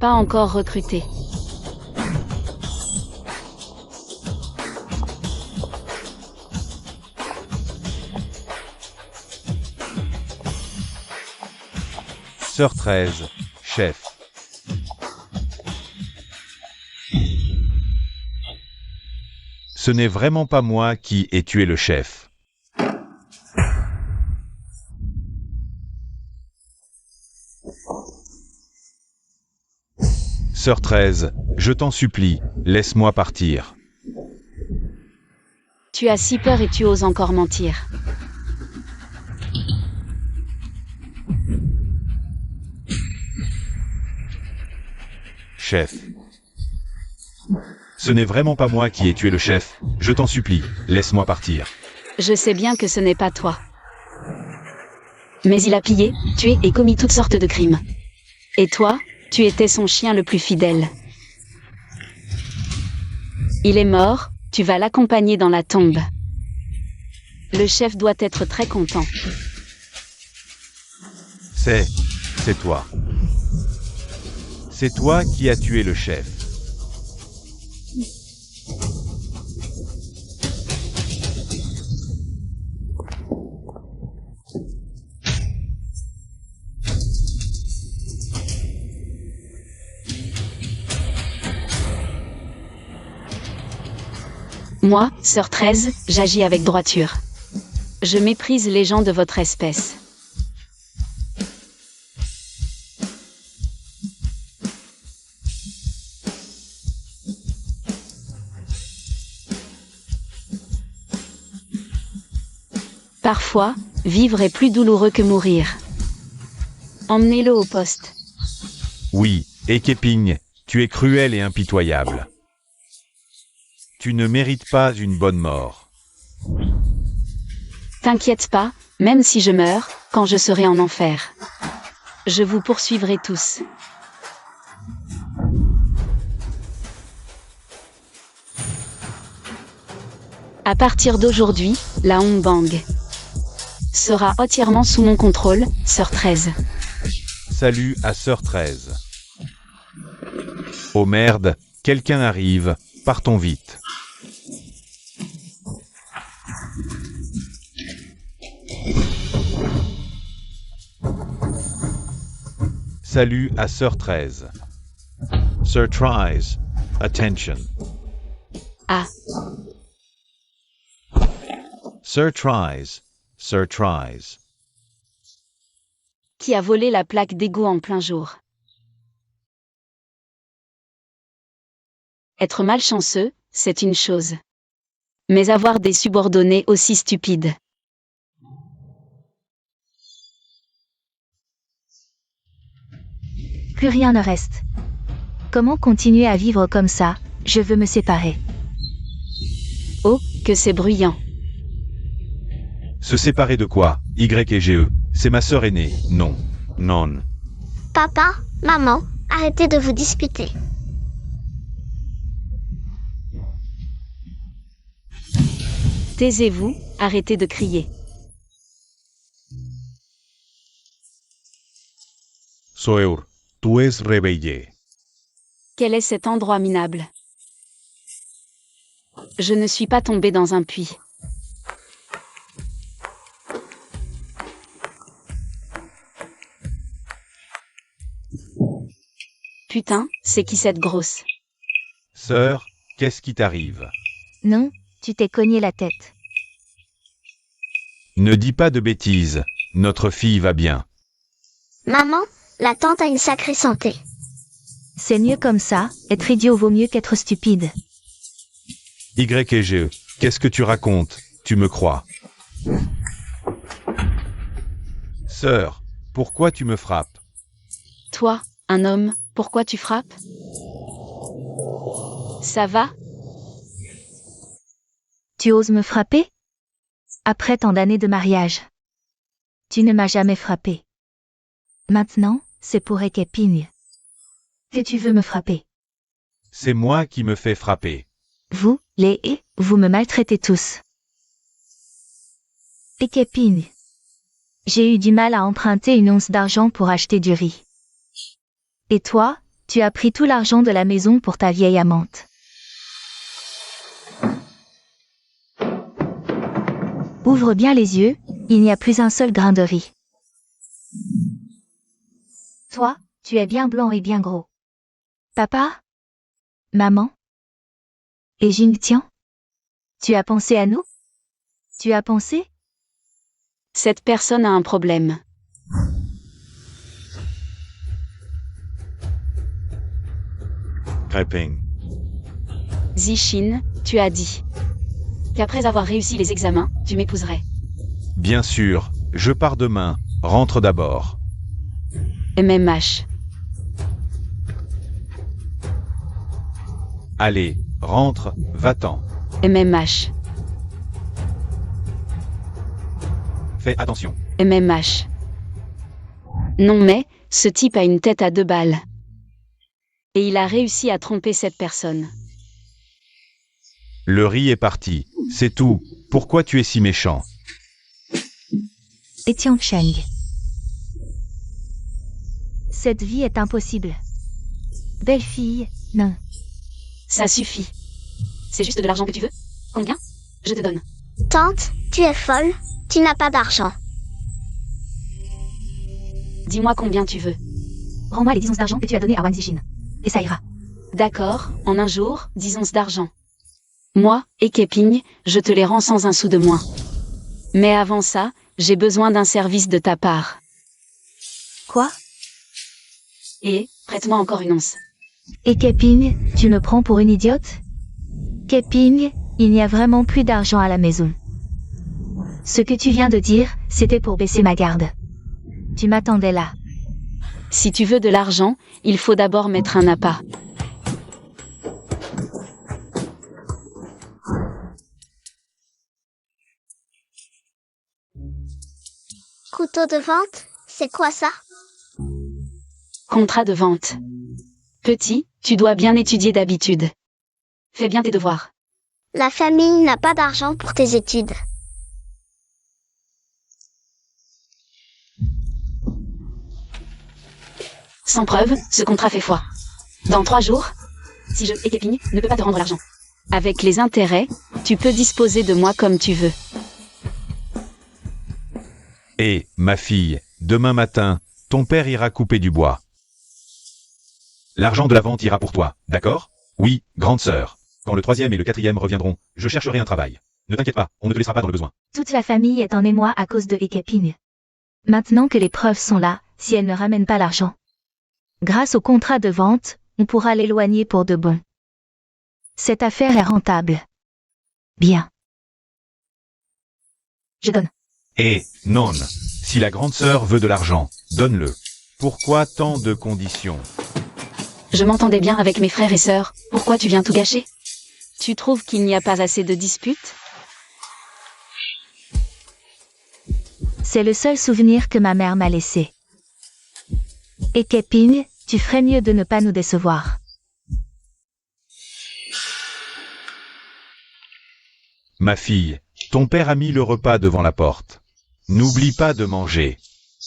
Pas encore recruté. Sœur 13, chef. Ce n'est vraiment pas moi qui ai tué le chef. Sœur 13, je t'en supplie, laisse-moi partir. Tu as si peur et tu oses encore mentir. Chef. Ce n'est vraiment pas moi qui ai tué le chef, je t'en supplie, laisse-moi partir. Je sais bien que ce n'est pas toi. Mais il a pillé, tué et commis toutes sortes de crimes. Et toi, tu étais son chien le plus fidèle. Il est mort, tu vas l'accompagner dans la tombe. Le chef doit être très content. C'est toi. C'est toi qui as tué le chef. Moi, sœur 13, j'agis avec droiture. Je méprise les gens de votre espèce. Parfois, vivre est plus douloureux que mourir. Emmenez-le au poste. Oui, et Keping, tu es cruel et impitoyable. Tu ne mérites pas une bonne mort. T'inquiète pas, même si je meurs, quand je serai en enfer. Je vous poursuivrai tous. À partir d'aujourd'hui, la Hong Bang sera entièrement sous mon contrôle, sœur 13. Salut à Sœur 13. Oh merde, quelqu'un arrive, partons vite. Salut à Sœur 13. Sir 13, attention. Ah, Sir 13, Sir 13. qui a volé la plaque d'égout en plein jour? Être malchanceux, c'est une chose. Mais avoir des subordonnés aussi stupides. Plus rien ne reste. Comment continuer à vivre comme ça? Je veux me séparer. Oh, que c'est bruyant. Se séparer de quoi? Y et G E. C'est ma sœur aînée. Non. Non. Papa, maman, arrêtez de vous disputer. Taisez-vous, arrêtez de crier. Sœur, tu es réveillée. Quel est cet endroit minable? Je ne suis pas tombée dans un puits. Putain, c'est qui cette grosse? Sœur, qu'est-ce qui t'arrive? Non, tu t'es cogné la tête. Ne dis pas de bêtises, notre fille va bien. Maman, la tante a une sacrée santé. C'est mieux comme ça, être idiot vaut mieux qu'être stupide. Y et G E, qu'est-ce que tu racontes? Tu me crois? Sœur, pourquoi tu me frappes? Toi, un homme, pourquoi tu frappes? Ça va? Tu oses me frapper? Après tant d'années de mariage. Tu ne m'as jamais frappé. Maintenant, c'est pour Ekeping. Que tu veux me frapper. C'est moi qui me fais frapper. Vous, vous me maltraitez tous. Ekeping. J'ai eu du mal à emprunter une once d'argent pour acheter du riz. Et toi, Tu as pris tout l'argent de la maison pour ta vieille amante. Ouvre bien les yeux, il n'y a plus un seul grain de riz. Toi, tu es bien blanc et bien gros. Papa? Maman? Et Jingtian? Tu as pensé à nous? Tu as pensé? Cette personne a un problème. Créping. Zixin, tu as dit qu'après avoir réussi les examens, tu m'épouserais. Bien sûr, je pars demain. Rentre d'abord. MMH. Allez, rentre, va-t'en. MMH. Fais attention. MMH. Non mais, ce type a une tête à 2 balles. Et il a réussi à tromper cette personne. Le riz est parti. C'est tout. Pourquoi tu es si méchant? Et Tiancheng. Cette vie est impossible. Belle fille, non. Ça suffit. C'est juste de l'argent que tu veux? Combien? Je te donne. Tante, tu es folle, tu n'as pas d'argent. Dis-moi combien tu veux. Rends-moi les 10 onces d'argent que tu as donné à Wang Zixin. Et ça ira. D'accord, en un jour, 10 onces d'argent. Moi, et Keping, je te les rends sans un sou de moins. Mais avant ça, j'ai besoin d'un service de ta part. Quoi? Et, prête-moi encore une once. Et Keping, tu me prends pour une idiote? Keping, il n'y a vraiment plus d'argent à la maison. Ce que tu viens de dire, c'était pour baisser ma garde. Tu m'attendais là. Si tu veux de l'argent, il faut d'abord mettre un appât. Couteau de vente, c'est quoi ça? Contrat de vente. Petit, tu dois bien étudier d'habitude. Fais bien tes devoirs. La famille n'a pas d'argent pour tes études. Sans preuve, ce contrat fait foi. Dans 3 jours, si je et Keping ne peut pas te rendre l'argent. Avec les intérêts, tu peux disposer de moi comme tu veux. Et, ma fille, demain matin, ton père ira couper du bois. L'argent de la vente ira pour toi, d'accord? Oui, grande sœur. Quand le 3e et le 4e reviendront, je chercherai un travail. Ne t'inquiète pas, on ne te laissera pas dans le besoin. Toute la famille est en émoi à cause de Ekeping. Maintenant que les preuves sont là, si elle ne ramène pas l'argent. Grâce au contrat de vente, on pourra l'éloigner pour de bon. Cette affaire est rentable. Bien. Je donne. Et, non, si la grande sœur veut de l'argent, donne-le. Pourquoi tant de conditions? Je m'entendais bien avec mes frères et sœurs, pourquoi tu viens tout gâcher? Tu trouves qu'il n'y a pas assez de disputes? C'est le seul souvenir que ma mère m'a laissé. Et Keping, tu ferais mieux de ne pas nous décevoir. Ma fille, ton père a mis le repas devant la porte. N'oublie pas de manger.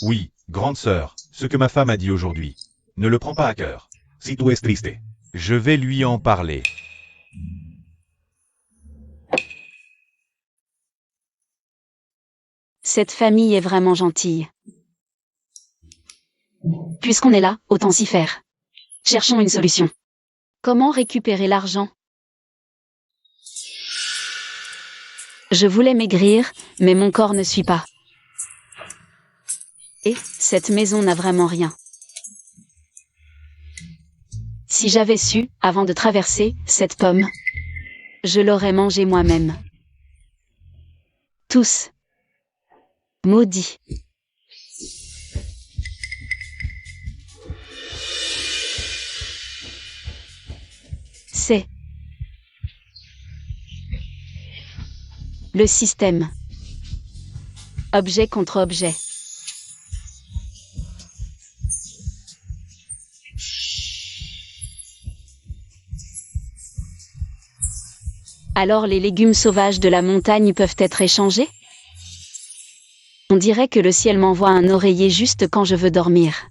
Oui, grande sœur, ce que ma femme a dit aujourd'hui. Ne le prends pas à cœur. Si tu es triste. Je vais lui en parler. Cette famille est vraiment gentille. Puisqu'on est là, autant s'y faire. Cherchons une solution. Comment récupérer l'argent? Je voulais maigrir, mais mon corps ne suit pas. Et, cette maison n'a vraiment rien. Si j'avais su, avant de traverser, cette pomme, je l'aurais mangée moi-même. Tous. Maudits. C'est le système. Objet contre objet. Alors les légumes sauvages de la montagne peuvent être échangés? On dirait que le ciel m'envoie un oreiller juste quand je veux dormir.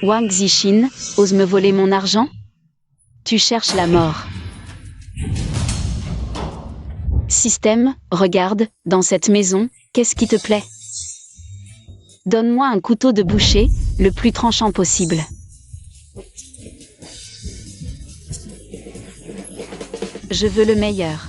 Wang Zixin, ose me voler mon argent? Tu cherches la mort. Système, regarde, dans cette maison, qu'est-ce qui te plaît? Donne-moi un couteau de boucher, le plus tranchant possible. Je veux le meilleur.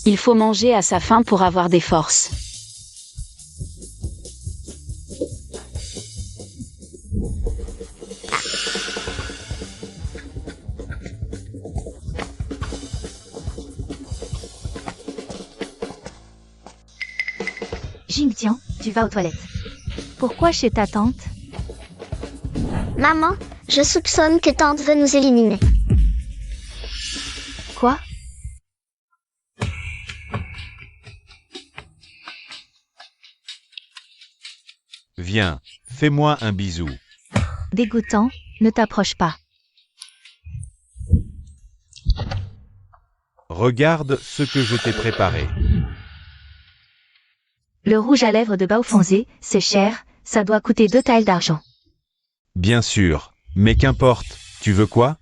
Il faut manger à sa faim pour avoir des forces. Jingtian, tu vas aux toilettes. Pourquoi chez ta tante? Maman, je soupçonne que tante veut nous éliminer. Quoi? Viens, fais-moi un bisou. Dégoûtant, ne t'approche pas. Regarde ce que je t'ai préparé. Le rouge à lèvres de Baofanzé, c'est cher, ça doit coûter 2 taels d'argent. Bien sûr, mais qu'importe, tu veux quoi?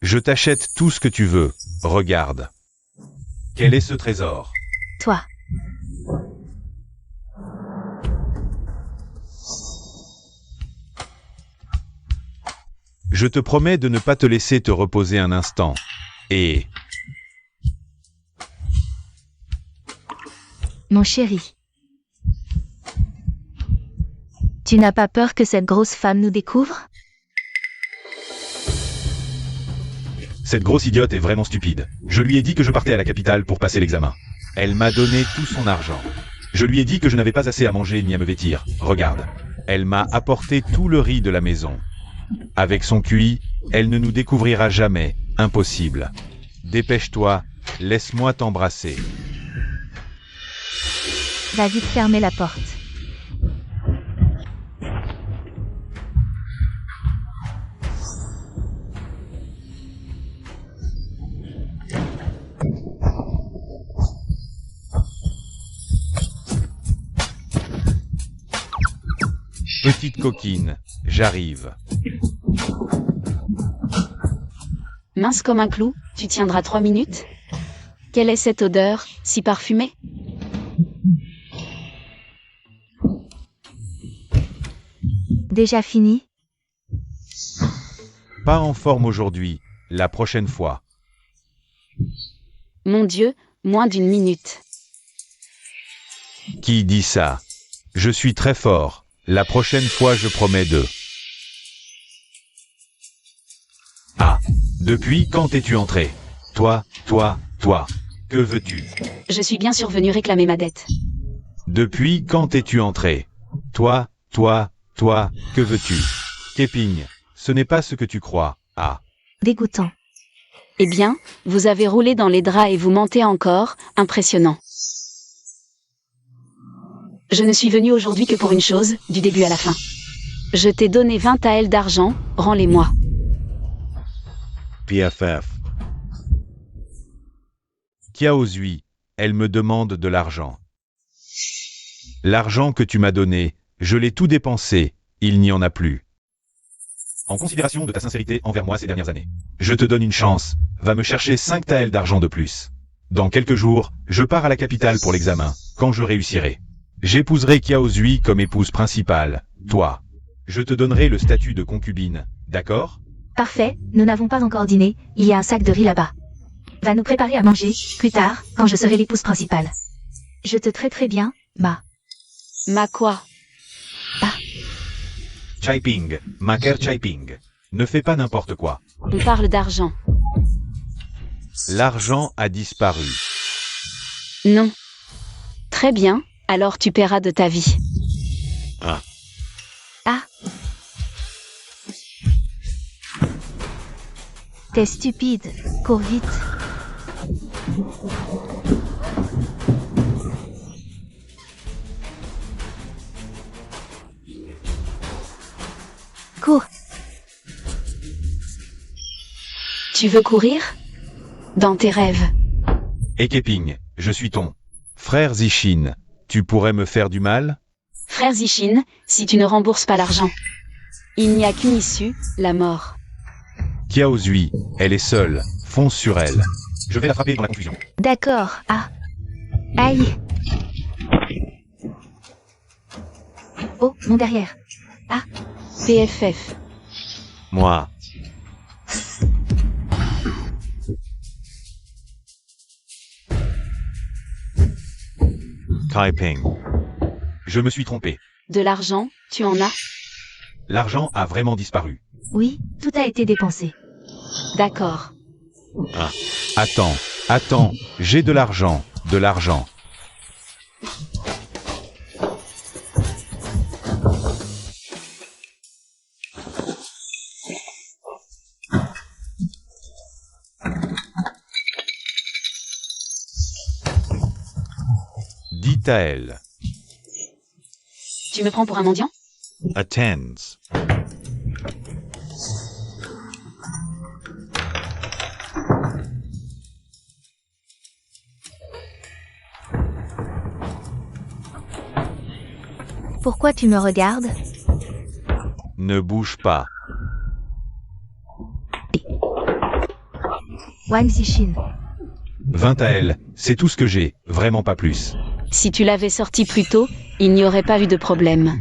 Je t'achète tout ce que tu veux, regarde. Quel est ce trésor? Toi. Je te promets de ne pas te laisser te reposer un instant. Et... Mon chéri. Tu n'as pas peur que cette grosse femme nous découvre? Cette grosse idiote est vraiment stupide. Je lui ai dit que je partais à la capitale pour passer l'examen. Elle m'a donné tout son argent. Je lui ai dit que je n'avais pas assez à manger ni à me vêtir. Regarde. Elle m'a apporté tout le riz de la maison. Avec son QI, elle ne nous découvrira jamais. Impossible. Dépêche-toi, laisse-moi t'embrasser. Va vite fermer la porte. Petite coquine, j'arrive. Mince comme un clou, tu tiendras 3 minutes? Quelle est cette odeur, si parfumée? Déjà fini? Pas en forme aujourd'hui, la prochaine fois. Mon Dieu, moins d'1 minute. Qui dit ça? Je suis très fort. La prochaine fois, je promets de... Ah, depuis quand es-tu entré? Toi, que veux-tu? Je suis bien survenu réclamer ma dette. Depuis quand es-tu entré? Toi, que veux-tu? Keping, ce n'est pas ce que tu crois. Ah. Dégoûtant. Eh bien, vous avez roulé dans les draps et vous mentez encore, impressionnant. Je ne suis venu aujourd'hui que pour une chose, du début à la fin. Je t'ai donné 20 taels d'argent, rends-les-moi. PFF. Kiao Zui, elle me demande de l'argent. L'argent que tu m'as donné, je l'ai tout dépensé, il n'y en a plus. En considération de ta sincérité envers moi ces dernières années, je te donne une chance, va me chercher 5 taels d'argent de plus. Dans quelques jours, je pars à la capitale pour l'examen, quand je réussirai. J'épouserai Kiao Zui comme épouse principale, toi. Je te donnerai le statut de concubine, d'accord? Parfait, nous n'avons pas encore dîné, il y a un sac de riz là-bas. Va nous préparer à manger, plus tard, quand je serai l'épouse principale. Je te traiterai bien, Ma. Ma quoi? Chaiping, Maker Chaiping. Ne fais pas n'importe quoi. On parle d'argent. L'argent a disparu. Non. Très bien, Alors tu paieras de ta vie. Ah. T'es stupide. Cours vite. Cours. Tu veux courir? Dans tes rêves. Ekeping, je suis ton frère Zishin. Tu pourrais me faire du mal? Frère Zishin, si tu ne rembourses pas l'argent. Il n'y a qu'une issue, la mort. Kiao Zui, elle est seule. Fonce sur elle. Je vais la frapper dans la confusion. D'accord. Ah. Aïe. Oh, mon derrière. PFF. Moi. Kaiping. Je me suis trompé. De l'argent, tu en as? L'argent a vraiment disparu. Oui, tout a été dépensé. D'accord. Attends, j'ai de l'argent, Dit à elle. Tu me prends pour un mendiant? Attends. Pourquoi tu me regardes? Ne bouge pas. Wang Zishin. Vint à elle, c'est tout ce que j'ai, vraiment pas plus. Si tu l'avais sorti plus tôt, il n'y aurait pas eu de problème.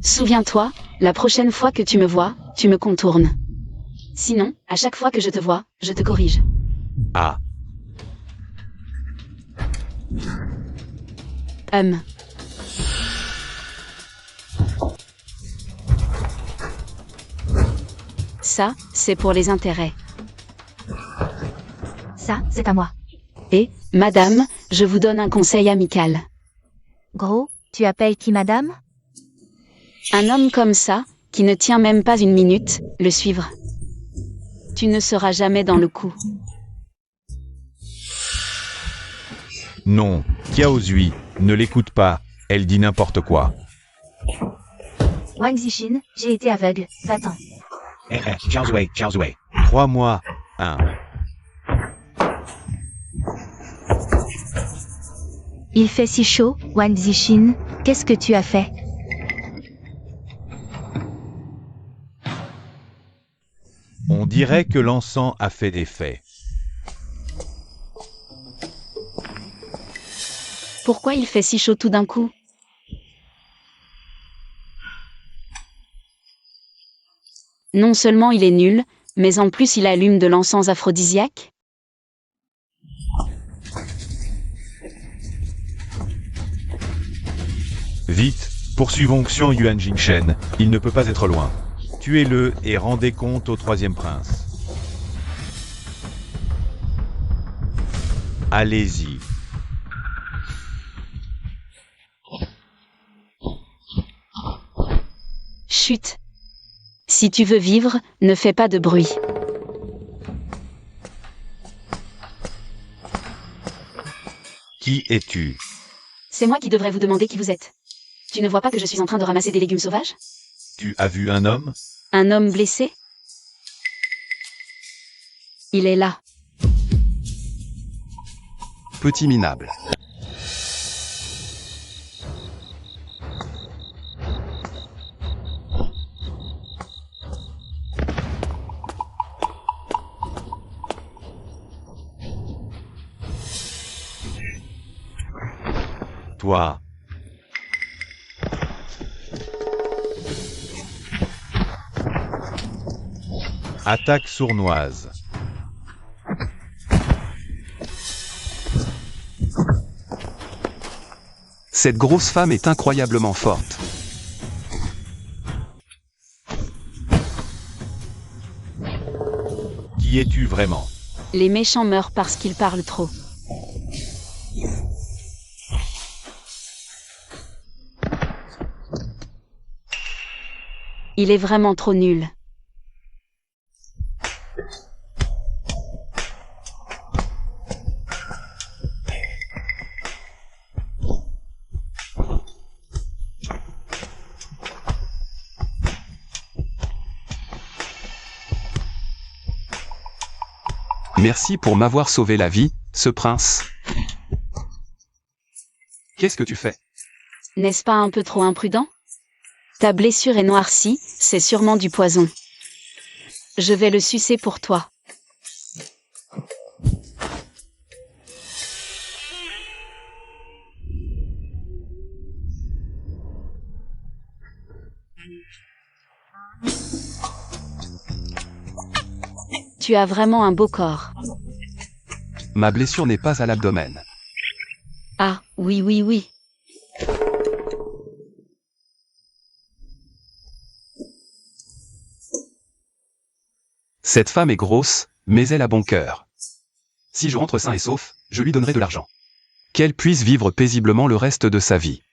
Souviens-toi, la prochaine fois que tu me vois, tu me contournes. Sinon, à chaque fois que je te vois, je te corrige. Ah, Ça, c'est pour les intérêts. Ça, c'est à moi. Et, madame, je vous donne un conseil amical. Gros, tu appelles qui madame? Un homme comme ça, qui ne tient même pas une minute, le suivre. Tu ne seras jamais dans le coup. non, Kiao Zui, ne l'écoute pas, elle dit n'importe quoi. Wang Zishin, j'ai été aveugle. Va-t'en. Jiao Zui. 3 mois, 1. Il fait si chaud, Wang Zishin. Qu'est-ce que tu as fait? On dirait que l'encens a fait des faits. Pourquoi il fait si chaud tout d'un coup? Non seulement il est nul, mais en plus il allume de l'encens aphrodisiaque? Vite, poursuivons Xian Yuan Jingshen, il ne peut pas être loin. Tuez-le et rendez compte au 3e prince. Allez-y. Chut. Si tu veux vivre, ne fais pas de bruit. Qui es-tu? C'est moi qui devrais vous demander qui vous êtes. Tu ne vois pas que je suis en train de ramasser des légumes sauvages? Tu as vu un homme? Un homme blessé? Il est là. Petit minable. Toi. Attaque sournoise. Cette grosse femme est incroyablement forte. Qui es-tu vraiment? Les méchants meurent parce qu'ils parlent trop. Il est vraiment trop nul. Merci pour m'avoir sauvé la vie, ce prince. Qu'est-ce que tu fais? N'est-ce pas un peu trop imprudent? Ta blessure est noircie, c'est sûrement du poison. Je vais le sucer pour toi. Tu as vraiment un beau corps. Ma blessure n'est pas à l'abdomen. Ah, oui, oui, oui. Cette femme est grosse, mais elle a bon cœur. Si je rentre sain et sauf, je lui donnerai de l'argent. Qu'elle puisse vivre paisiblement le reste de sa vie.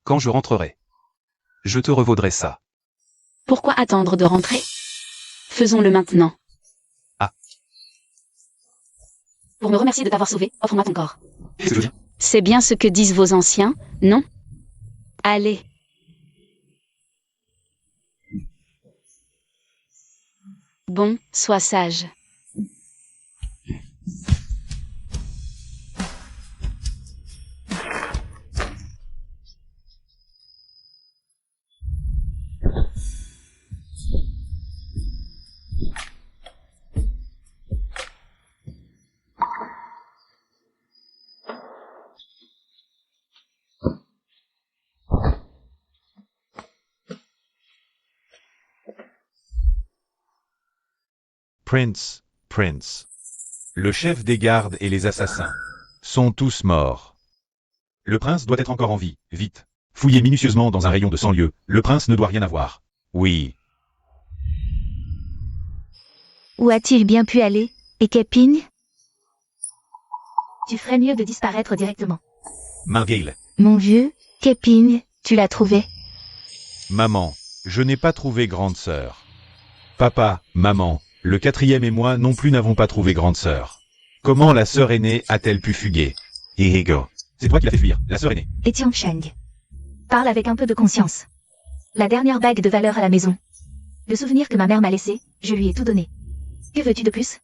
Quand je rentrerai, je te revaudrai ça. Pourquoi attendre de rentrer? Faisons-le maintenant. Ah. Pour me remercier de t'avoir sauvé, offre-moi ton corps. Qu'est-ce que je veux dire? C'est bien ce que disent vos anciens, non? Allez. Bon, sois sage. Prince. Le chef des gardes et les assassins sont tous morts. Le prince doit être encore en vie, vite. Fouillez minutieusement dans un rayon de 100 lieues, le prince ne doit rien avoir. Oui. Où a-t-il bien pu aller, Ekeping? Tu ferais mieux de disparaître directement. Margale. Mon vieux, Keping, tu l'as trouvé? Maman, je n'ai pas trouvé grande sœur. Papa, maman, le quatrième et moi non plus n'avons pas trouvé grande sœur. Comment la sœur aînée a-t-elle pu fuguer? Ego. C'est toi qui l'as fait fuir, la sœur aînée. Et Tiancheng. Parle avec un peu de conscience. La dernière bague de valeur à la maison. Le souvenir que ma mère m'a laissé, je lui ai tout donné. Que veux-tu de plus?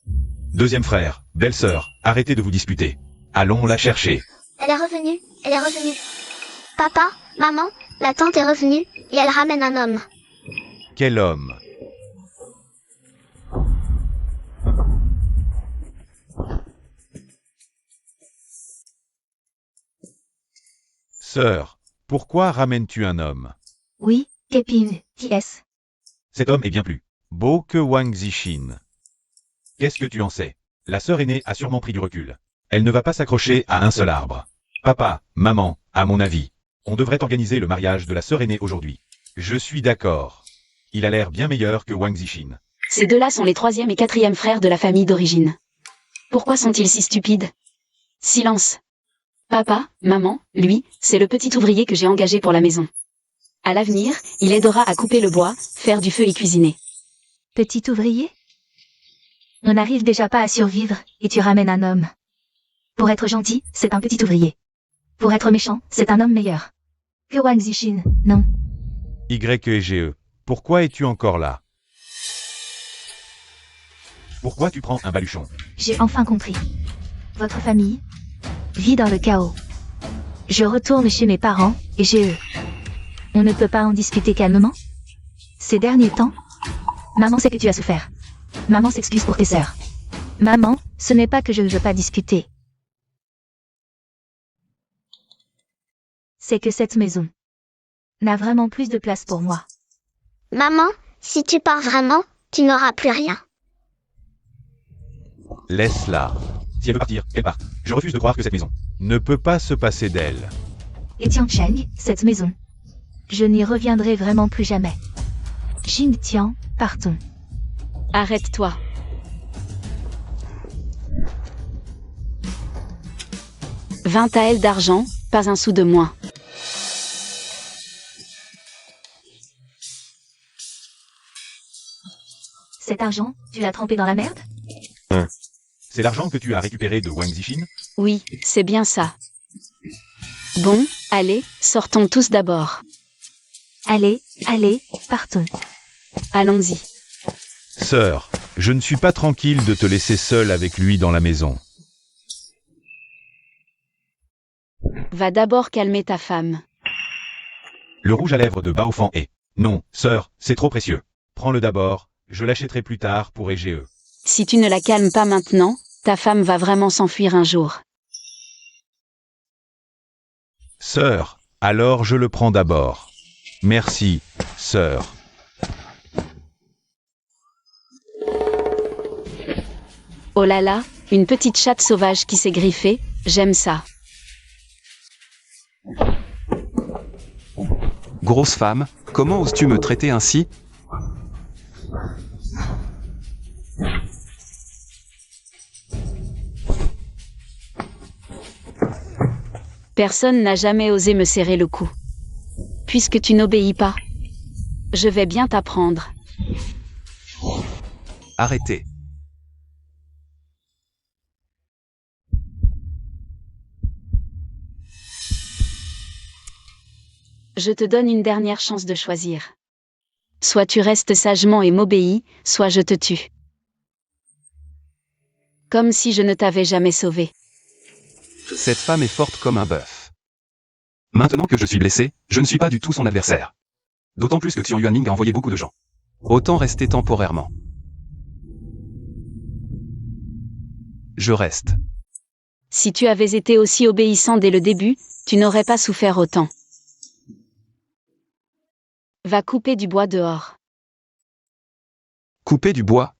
Deuxième frère, belle-sœur, arrêtez de vous disputer. Allons la chercher. Elle est revenue, elle est revenue. Papa, maman, la tante est revenue, et elle ramène un homme. Quel homme? Sœur, pourquoi ramènes-tu un homme? Oui, Keping, qui est-ce? Cet homme est bien plus beau que Wang Zixin. Qu'est-ce que tu en sais? La sœur aînée a sûrement pris du recul. Elle ne va pas s'accrocher à un seul arbre. Papa, maman, à mon avis, on devrait organiser le mariage de la sœur aînée aujourd'hui. Je suis d'accord. Il a l'air bien meilleur que Wang Zixin. Ces deux-là sont les troisième et quatrième frères de la famille d'origine. Pourquoi sont-ils si stupides? Silence. Papa, maman, lui, c'est le petit ouvrier que j'ai engagé pour la maison. À l'avenir, il aidera à couper le bois, faire du feu et cuisiner. Petit ouvrier? On n'arrive déjà pas à survivre, et tu ramènes un homme. Pour être gentil, c'est un petit ouvrier. Pour être méchant, c'est un homme meilleur. Que Wang Zixin, non. YEGE. Pourquoi es-tu encore là? Pourquoi tu prends un baluchon? J'ai enfin compris. Votre famille vit dans le chaos. Je retourne chez mes parents, et GE. On ne peut pas en discuter calmement? Ces derniers temps, maman sait que tu as souffert. Maman s'excuse pour tes sœurs. Maman, ce n'est pas que je ne veux pas discuter. C'est que cette maison n'a vraiment plus de place pour moi. Maman, si tu pars vraiment, tu n'auras plus rien. Laisse-la. Si elle veut partir, qu'elle parte. Je refuse de croire que cette maison ne peut pas se passer d'elle. Et Tiancheng, cette maison. Je n'y reviendrai vraiment plus jamais. Jing Tian, partons. Arrête-toi. Vingt taels d'argent, pas un sou de moins. Cet argent, tu l'as trempé dans la merde? C'est l'argent que tu as récupéré de Wang Zixin? Oui, c'est bien ça. Bon, allez, sortons tous d'abord. Allez, partons. Allons-y. Sœur, je ne suis pas tranquille de te laisser seule avec lui dans la maison. Va d'abord calmer ta femme. Le rouge à lèvres de Baofan est... Non, sœur, c'est trop précieux. Prends-le d'abord, je l'achèterai plus tard pour EGE. Si tu ne la calmes pas maintenant, ta femme va vraiment s'enfuir un jour. Sœur, alors je le prends d'abord. Merci, sœur. Oh là là, une petite chatte sauvage qui s'est griffée, j'aime ça. Grosse femme, comment oses-tu me traiter ainsi? Personne n'a jamais osé me serrer le cou. Puisque tu n'obéis pas, je vais bien t'apprendre. Arrêtez. Je te donne une dernière chance de choisir. Soit tu restes sagement et m'obéis, soit je te tue. Comme si je ne t'avais jamais sauvé. Cette femme est forte comme un bœuf. Maintenant que je suis blessé, je ne suis pas du tout son adversaire. D'autant plus que Xian Yuanming a envoyé beaucoup de gens. Autant rester temporairement. Je reste. Si tu avais été aussi obéissant dès le début, tu n'aurais pas souffert autant. Va couper du bois dehors. Couper du bois?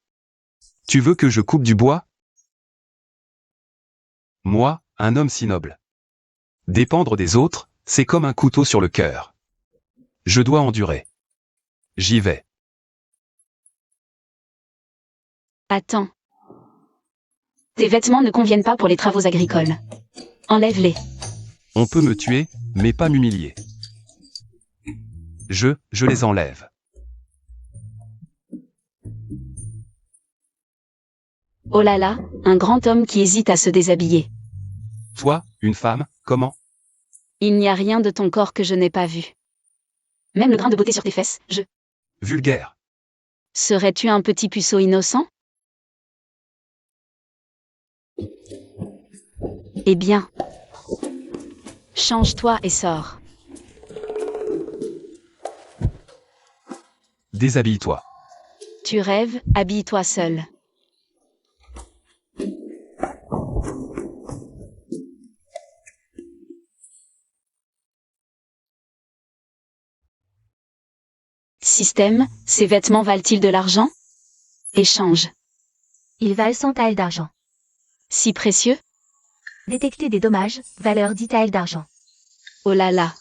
Tu veux que je coupe du bois? Moi, un homme si noble. Dépendre des autres, c'est comme un couteau sur le cœur. Je dois endurer. J'y vais. Attends. Tes vêtements ne conviennent pas pour les travaux agricoles. Enlève-les. On peut me tuer, mais pas m'humilier. Je les enlève. Oh là là, un grand homme qui hésite à se déshabiller. Toi, une femme, comment? Il n'y a rien de ton corps que je n'ai pas vu. Même le grain de beauté sur tes fesses, Vulgaire. Serais-tu un petit puceau innocent? Eh bien. Change-toi et sors. Déshabille-toi. Tu rêves, habille-toi seul. Système, ces vêtements valent-ils de l'argent? Échange. Ils valent 100 taels d'argent. Si précieux? Détecter des dommages, valeur 10 taels d'argent. Oh là là.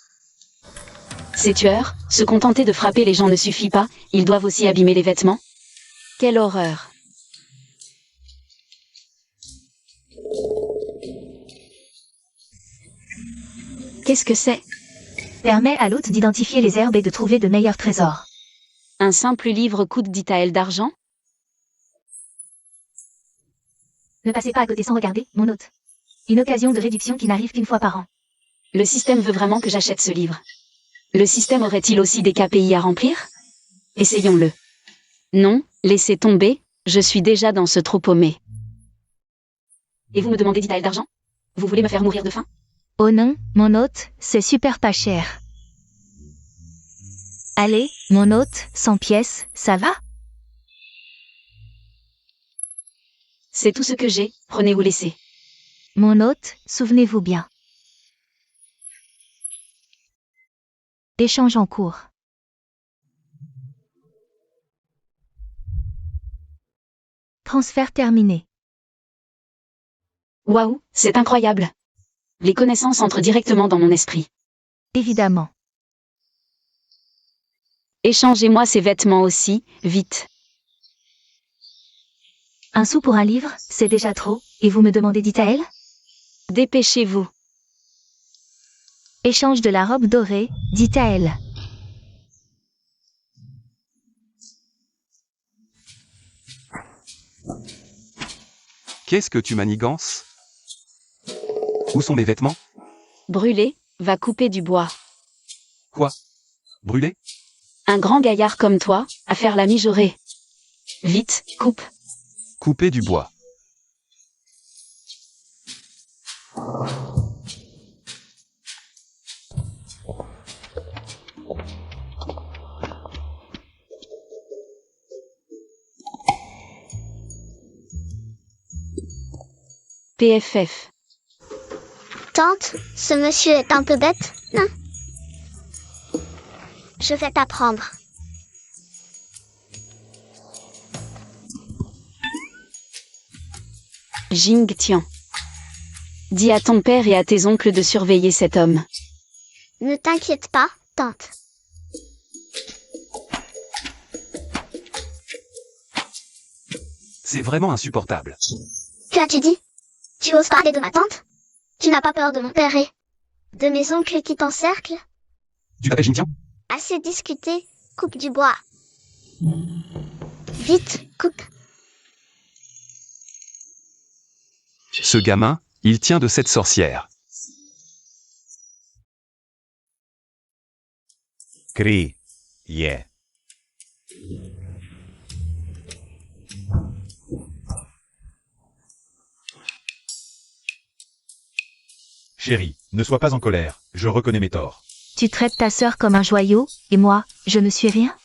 Ces tueurs, se contenter de frapper les gens ne suffit pas, ils doivent aussi abîmer les vêtements? Quelle horreur. Qu'est-ce que c'est? Permet à l'hôte d'identifier les herbes et de trouver de meilleurs trésors. Un simple livre coûte 10 taels d'argent? Ne passez pas à côté sans regarder, mon hôte. Une occasion de réduction qui n'arrive qu'une fois par an. Le système veut vraiment que j'achète ce livre. Le système aurait-il aussi des KPI à remplir? Essayons-le. Non, laissez tomber, je suis déjà dans ce trou paumé. Et vous me demandez 10 taels d'argent? Vous voulez me faire mourir de faim? Oh non, mon hôte, c'est super pas cher. Allez, mon hôte, 100 pièces, ça va? C'est tout ce que j'ai, prenez ou laissez. Mon hôte, souvenez-vous bien. Échange en cours. Transfert terminé. Waouh, c'est incroyable. Les connaissances entrent directement dans mon esprit. Évidemment. Échangez-moi ces vêtements aussi, vite. 1 sou pour un livre, c'est déjà trop, et vous me demandez d'Itaël? Dépêchez-vous. Échange de la robe dorée, d'Itaël. Qu'est-ce que tu manigances? Où sont mes vêtements? Brûlé, va couper du bois. Quoi? Brûlé? Un grand gaillard comme toi, à faire la mijaurée. Vite, coupe. Couper du bois. PFF. Tante, ce monsieur est un peu bête, non? Je vais t'apprendre. Jing Tian. Dis à ton père et à tes oncles de surveiller cet homme. Ne t'inquiète pas, tante. C'est vraiment insupportable. Qu'as-tu dit? Tu oses parler de ma tante? Tu n'as pas peur de mon père et de mes oncles qui t'encerclent? Tu t'appelles Jing Tian? Assez discuté, coupe du bois. Vite, coupe. Ce gamin, il tient de cette sorcière. Cri. Yeah. Chérie, ne sois pas en colère, je reconnais mes torts. Tu traites ta sœur comme un joyau, et moi, je ne suis rien?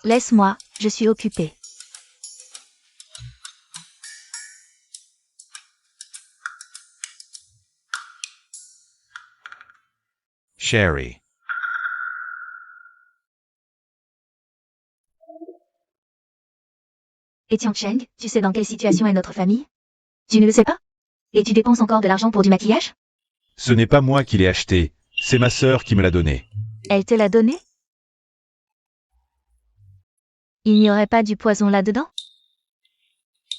Laisse-moi, je suis occupée. Sherry. Et Tiang Cheng, tu sais dans quelle situation est notre famille? Tu ne le sais pas? Et tu dépenses encore de l'argent pour du maquillage? Ce n'est pas moi qui l'ai acheté, c'est ma sœur qui me l'a donné. Elle te l'a donné? Il n'y aurait pas du poison là-dedans?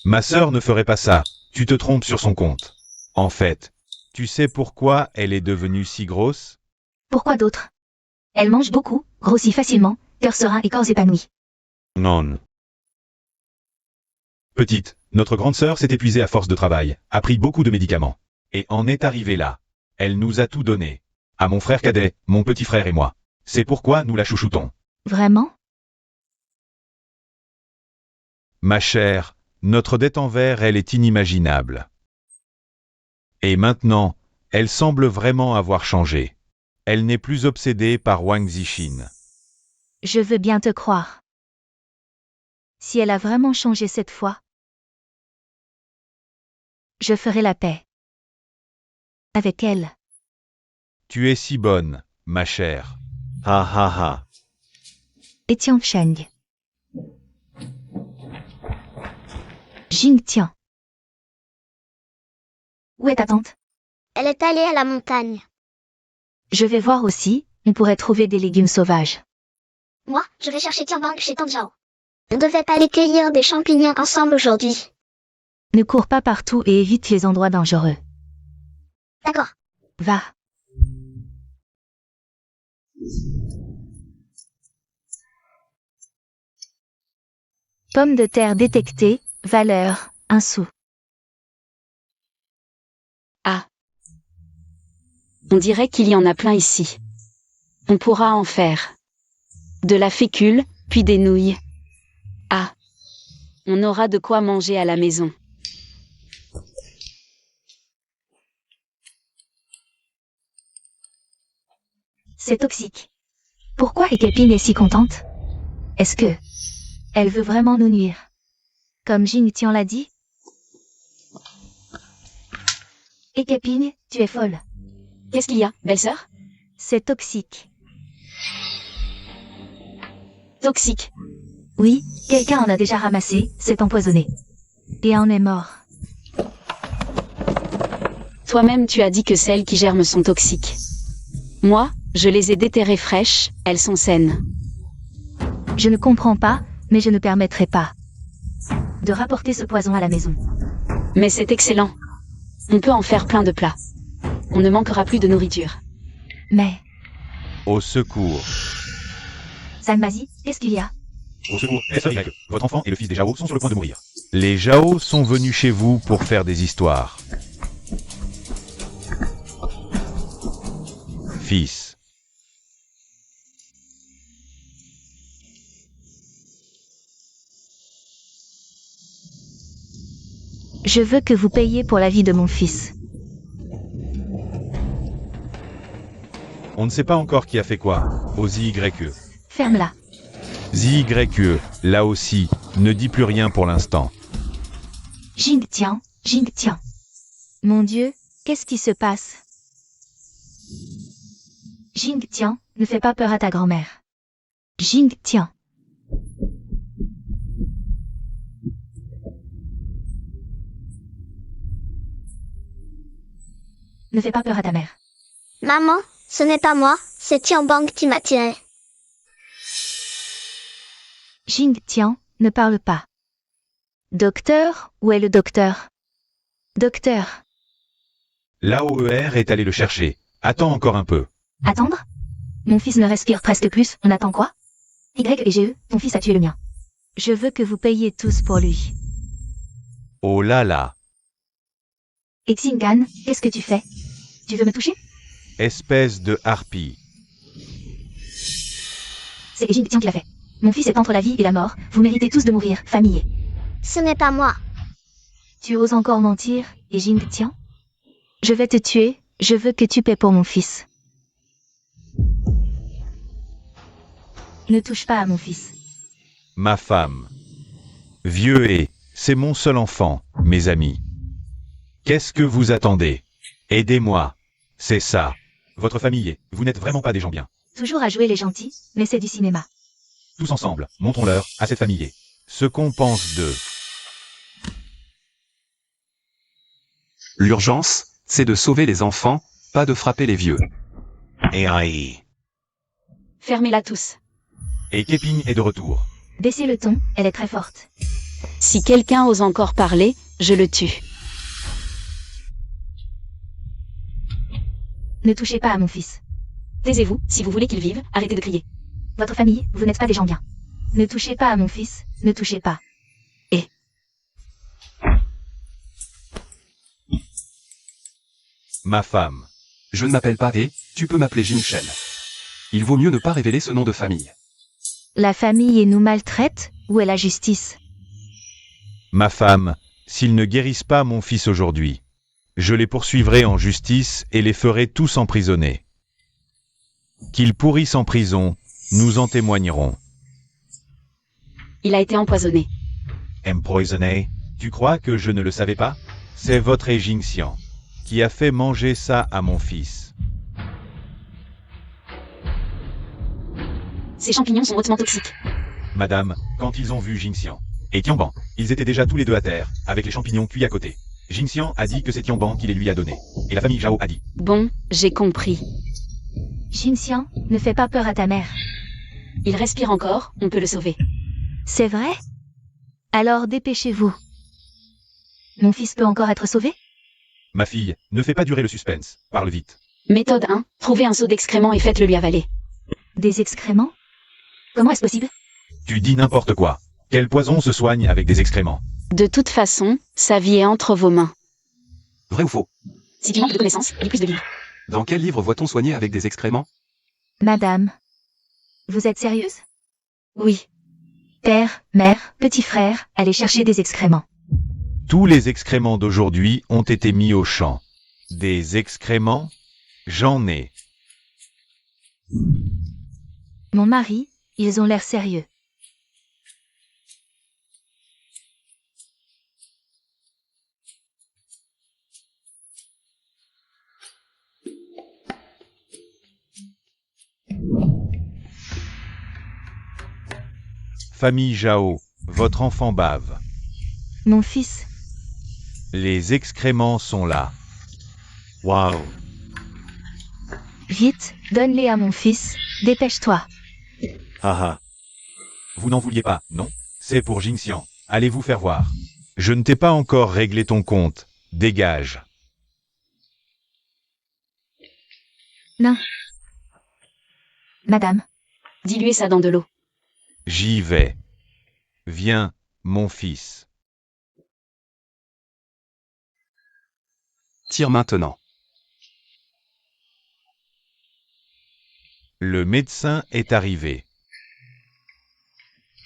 Ma sœur ne ferait pas ça, tu te trompes sur son compte. En fait, tu sais pourquoi elle est devenue si grosse? Pourquoi d'autre? Elle mange beaucoup, grossit facilement, cœur serein et corps épanouis. Non. Petite, notre grande sœur s'est épuisée à force de travail, a pris beaucoup de médicaments. Et en est arrivée là. Elle nous a tout donné. À mon frère cadet, mon petit frère et moi. C'est pourquoi nous la chouchoutons. Vraiment? Ma chère, notre dette envers elle est inimaginable. Et maintenant, elle semble vraiment avoir changé. Elle n'est plus obsédée par Wang Zixin. Je veux bien te croire. Si elle a vraiment changé cette fois, je ferai la paix avec elle. Tu es si bonne, ma chère. Ha ha ha. Et Tiang Cheng. Jing Tian. Où est ta tante? Elle est allée à la montagne. Je vais voir aussi, on pourrait trouver des légumes sauvages. Moi, je vais chercher Tianbang chez Tante Zhao. On devait aller cueillir des champignons ensemble aujourd'hui. Ne cours pas partout et évite les endroits dangereux. D'accord. Va. Pomme de terre détectée, valeur, 1 sou. Ah. On dirait qu'il y en a plein ici. On pourra en faire. De la fécule, puis des nouilles. Ah. On aura de quoi manger à la maison. C'est toxique. Pourquoi Ekepine est si contente? Est-ce que elle veut vraiment nous nuire? Comme Jing Tian l'a dit? Ekepine, tu es folle. Qu'est-ce qu'il y a, belle-sœur? C'est toxique. Toxique. Oui, quelqu'un en a déjà ramassé, c'est empoisonné. Et en est mort. Toi-même tu as dit que celles qui germent sont toxiques. Moi, je les ai déterrées fraîches, elles sont saines. Je ne comprends pas, mais je ne permettrai pas. de rapporter ce poison à la maison. Mais c'est excellent. On peut en faire plein de plats. On ne manquera plus de nourriture. Mais, Au secours. Sanmazi, qu'est-ce qu'il y a? Au secours. SY. Votre enfant et le fils des Jao sont sur le point de mourir. Les Jao sont venus chez vous pour faire des histoires. Fils. Je veux que vous payiez pour la vie de mon fils. On ne sait pas encore qui a fait quoi. Aux YE. Ferme-la. ZYE, là aussi, ne dis plus rien pour l'instant. Jing Tian. Mon Dieu, qu'est-ce qui se passe? Jing Tian, ne fais pas peur à ta grand-mère. Jing Tian. Ne fais pas peur à ta mère. Maman, ce n'est pas moi, c'est Tianbang qui m'a tiré. Jing Tian, ne parle pas. Docteur, où est le docteur? Docteur. L'AOER est allé le chercher. Attends encore un peu. Attendre? Mon fils ne respire presque plus, on attend quoi? Y et GE, ton fils a tué le mien. Je veux que vous payiez tous pour lui. Oh là là. Et Xingan, qu'est-ce que tu fais? Tu veux me toucher? Espèce de harpie. C'est Jing Tian qui l'a fait. Mon fils est entre la vie et la mort, vous méritez tous de mourir, famille. Ce n'est pas moi. Tu oses encore mentir, et Jing Tian? Je vais te tuer, je veux que tu paies pour mon fils. Ne touche pas à mon fils. Ma femme. Vieux et, c'est mon seul enfant, mes amis. Qu'est-ce que vous attendez? Aidez-moi. C'est ça. Votre famille, vous n'êtes vraiment pas des gens bien. Toujours à jouer les gentils, mais c'est du cinéma. Tous ensemble, montrons-leur, à cette famille, ce qu'on pense d'eux. L'urgence, c'est de sauver les enfants, pas de frapper les vieux. Et Fermez-la tous. Et Keping est de retour. Baissez le ton, elle est très forte. Si quelqu'un ose encore parler, je le tue. Ne touchez pas à mon fils. Taisez-vous, si vous voulez qu'il vive, arrêtez de crier. Votre famille, vous n'êtes pas des gens bien. Ne touchez pas à mon fils, ne touchez pas. Ma femme. Je ne m'appelle pas et, tu peux m'appeler Jin Shen. Il vaut mieux ne pas révéler ce nom de famille. La famille nous maltraite, où est la justice? Ma femme, s'ils ne guérissent pas mon fils aujourd'hui, je les poursuivrai en justice et les ferai tous emprisonner. Qu'ils pourrissent en prison, nous en témoignerons. Il a été empoisonné. Empoisonné, tu crois que je ne le savais pas? C'est votre Jingxian qui a fait manger ça à mon fils. Ces champignons sont hautement toxiques. Madame, quand ils ont vu Jingxian et Tianban, ils étaient déjà tous les deux à terre, avec les champignons cuits à côté. Jingxian a dit que c'est Tianban qui les lui a donnés. Et la famille Zhao a dit. Bon, j'ai compris. Xinxian, ne fais pas peur à ta mère. Il respire encore, on peut le sauver. C'est vrai? Alors dépêchez-vous. Mon fils peut encore être sauvé? Ma fille, ne fais pas durer le suspense, parle vite. Méthode 1, trouvez un seau d'excréments et faites-le lui avaler. Des excréments? Comment est-ce possible? Tu dis n'importe quoi. Quel poison se soigne avec des excréments? De toute façon, sa vie est entre vos mains. Vrai ou faux? Si tu manques de connaissances, lis plus de livres. Dans quel livre voit-on soigner avec des excréments? Madame. Vous êtes sérieuse? Oui. Père, mère, petit frère, allez chercher des excréments. Tous les excréments d'aujourd'hui ont été mis au champ. Des excréments? J'en ai. Mon mari, ils ont l'air sérieux. Famille Zhao, votre enfant bave. Mon fils, Les excréments sont là. Waouh. vite, donne-les à mon fils, dépêche-toi. Haha. Vous n'en vouliez pas, non? C'est pour Jingxian. allez vous faire voir. Je ne t'ai pas encore réglé ton compte. Dégage. Non. Madame, Diluez ça dans de l'eau. J'y vais. Viens, mon fils. Tire maintenant. Le médecin est arrivé.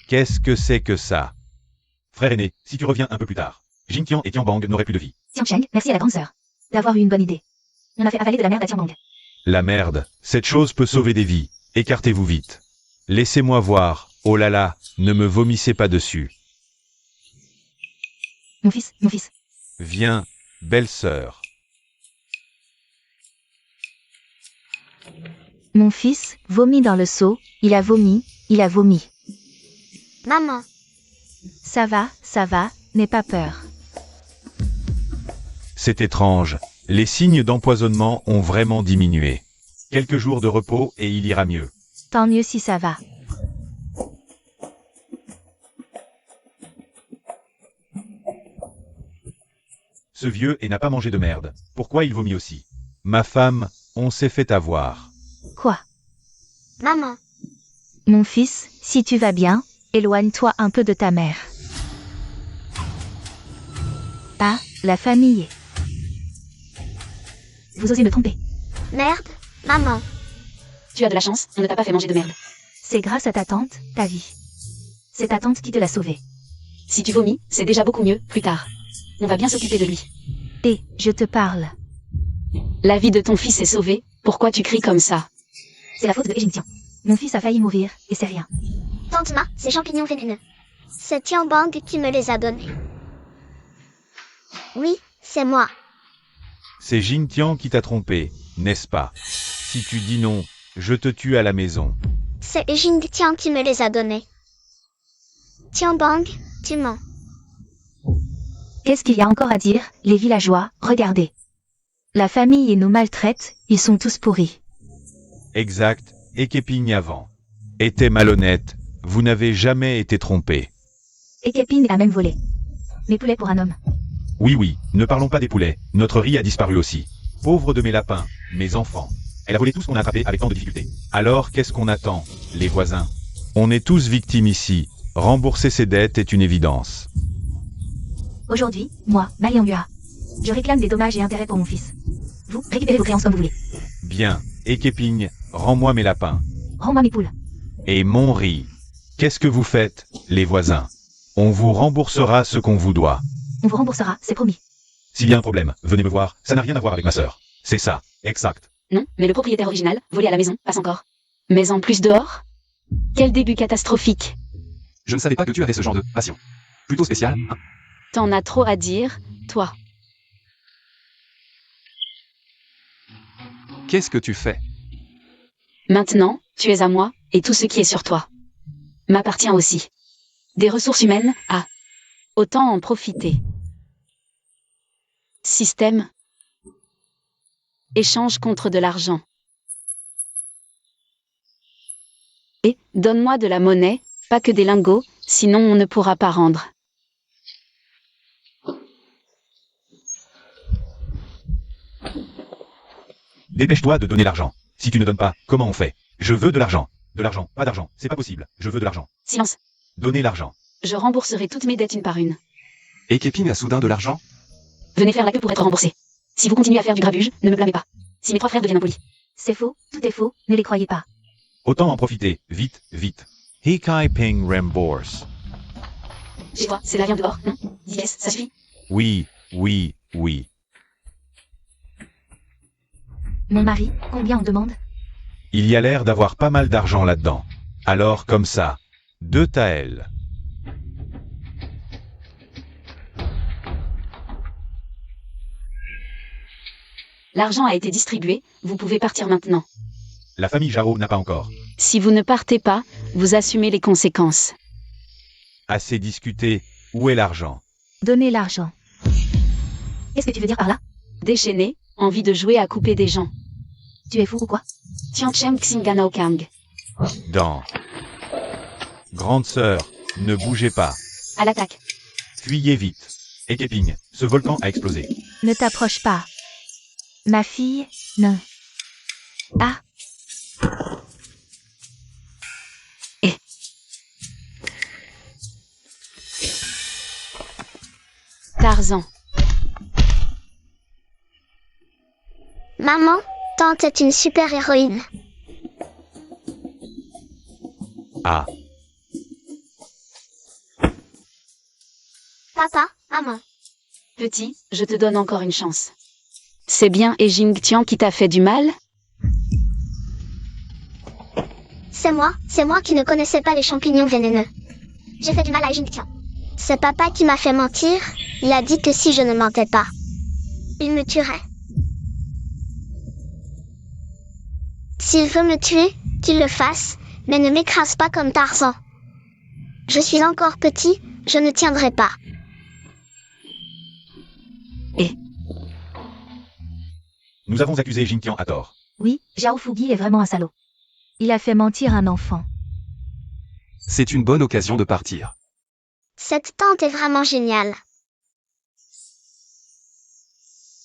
Qu'est-ce que c'est que ça? Frère aîné, si tu reviens un peu plus tard, Jingtian et Tianbang n'auraient plus de vie. Xiangcheng, merci à la grande sœur d'avoir eu une bonne idée. On a fait avaler de la merde à Tianbang. La merde, cette chose peut sauver des vies. Écartez-vous vite. Laissez-moi voir. Oh là là, ne me vomissez pas dessus. Mon fils, mon fils. Viens, belle-sœur. Mon fils vomit dans le seau, il a vomi, il a vomi. Maman, Ça va, n'aie pas peur. C'est étrange. Les signes d'empoisonnement ont vraiment diminué. Quelques jours de repos et il ira mieux. Tant mieux si ça va. Ce vieux et n'a pas mangé de merde. Pourquoi il vomit aussi? Ma femme, on s'est fait avoir. Quoi? maman, Mon fils, si tu vas bien, éloigne-toi un peu de ta mère. Ah, la famille. Vous osez me tromper. merde, maman, Tu as de la chance, on ne t'a pas fait manger de merde. C'est grâce à ta tante, ta vie. C'est ta tante qui te l'a sauvé. Si tu vomis, c'est déjà beaucoup mieux, plus tard. On va bien s'occuper de lui. Et, je te parle. La vie de ton fils est sauvée, pourquoi tu cries comme ça? C'est la faute de Jingtian. Mon fils a failli mourir, et c'est rien. tante Ma, ces champignons vénéneux. C'est Tianbang qui me les a donnés. Oui, c'est moi. C'est Jingtian qui t'a trompé, n'est-ce pas? Si tu dis non, je te tue à la maison. C'est Jingtian qui me les a donnés. Tianbang, tu mens. Qu'est-ce qu'il y a encore à dire, les villageois, regardez. La famille nous maltraite, ils sont tous pourris. Exact, et Képigne avant. Était malhonnête, vous n'avez jamais été trompé. Et Kepin a même volé. Mes poulets pour un homme. Oui, ne parlons pas des poulets, notre riz a disparu aussi. Pauvre de mes lapins, mes enfants. Elle a volé tout ce qu'on a attrapé avec tant de difficultés. Alors qu'est-ce qu'on attend, les voisins? On est tous victimes ici. Rembourser ses dettes est une évidence. Aujourd'hui, moi, Ma Lianghua, je réclame des dommages et intérêts pour mon fils. Vous, récupérez vos créances comme vous voulez. Bien, et Képigne, rends-moi mes lapins. Rends-moi mes poules. Et mon riz. Qu'est-ce que vous faites, les voisins? On vous remboursera ce qu'on vous doit. On vous remboursera, c'est promis. S'il y a un problème, venez me voir, ça n'a rien à voir avec ma sœur. C'est ça, exact. Non, mais le propriétaire original, volé à la maison, passe encore. Mais en plus dehors? Quel début catastrophique. Je ne savais pas que tu avais ce genre de passion. Plutôt spécial, hein. T'en as trop à dire, toi. Qu'est-ce que tu fais? Maintenant, tu es à moi, et tout ce qui est sur toi m'appartient aussi. Des ressources humaines, ah. Autant en profiter. Système. Échange contre de l'argent. Et, donne-moi de la monnaie, pas que des lingots, sinon on ne pourra pas rendre. Dépêche-toi de donner l'argent. Si tu ne donnes pas, comment on fait? Je veux de l'argent. De l'argent, pas d'argent, c'est pas possible. Je veux de l'argent. Silence. Donnez l'argent. Je rembourserai toutes mes dettes une par une. Et Kepin a soudain de l'argent? Venez faire la queue pour être remboursé. Si vous continuez à faire du grabuge, ne me blâmez pas. Si mes 3 frères deviennent impolis. C'est faux, tout est faux, ne les croyez pas. Autant en profiter. Vite, vite. He Kai Ping rembourse. Chez toi, c'est de la viande dehors, non? 10 pièces, ça suffit? Oui. Mon mari, combien on demande? Il y a l'air d'avoir pas mal d'argent là-dedans. Alors comme ça. 2 taels. L'argent a été distribué, vous pouvez partir maintenant. La famille Jao n'a pas encore. Si vous ne partez pas, vous assumez les conséquences. Assez discuté. Où est l'argent? Donnez l'argent. Qu'est-ce que tu veux dire par là? Déchaîné, envie de jouer à couper des gens. Tu es fou ou quoi? Tianchem Xingana Kang. Dans. Grande sœur, ne bougez pas. À l'attaque. Fuyez vite. Ekeping, ce volcan a explosé. Ne t'approche pas. Ma fille, non. Ah, Tarzan. Maman, tante est une super héroïne. Ah, Papa, maman. Petit, je te donne encore une chance. C'est bien et Jingtian qui t'a fait du mal? C'est moi qui ne connaissais pas les champignons vénéneux. J'ai fait du mal à Jingtian. C'est papa qui m'a fait mentir, il a dit que si je ne mentais pas, il me tuerait. S'il veut me tuer, qu'il le fasse, mais ne m'écrase pas comme Tarzan. Je suis encore petit, je ne tiendrai pas. nous avons accusé Jingtian à tort. oui, Zhao Fugi est vraiment un salaud. Il a fait mentir un enfant. C'est une bonne occasion de partir. Cette tante est vraiment géniale.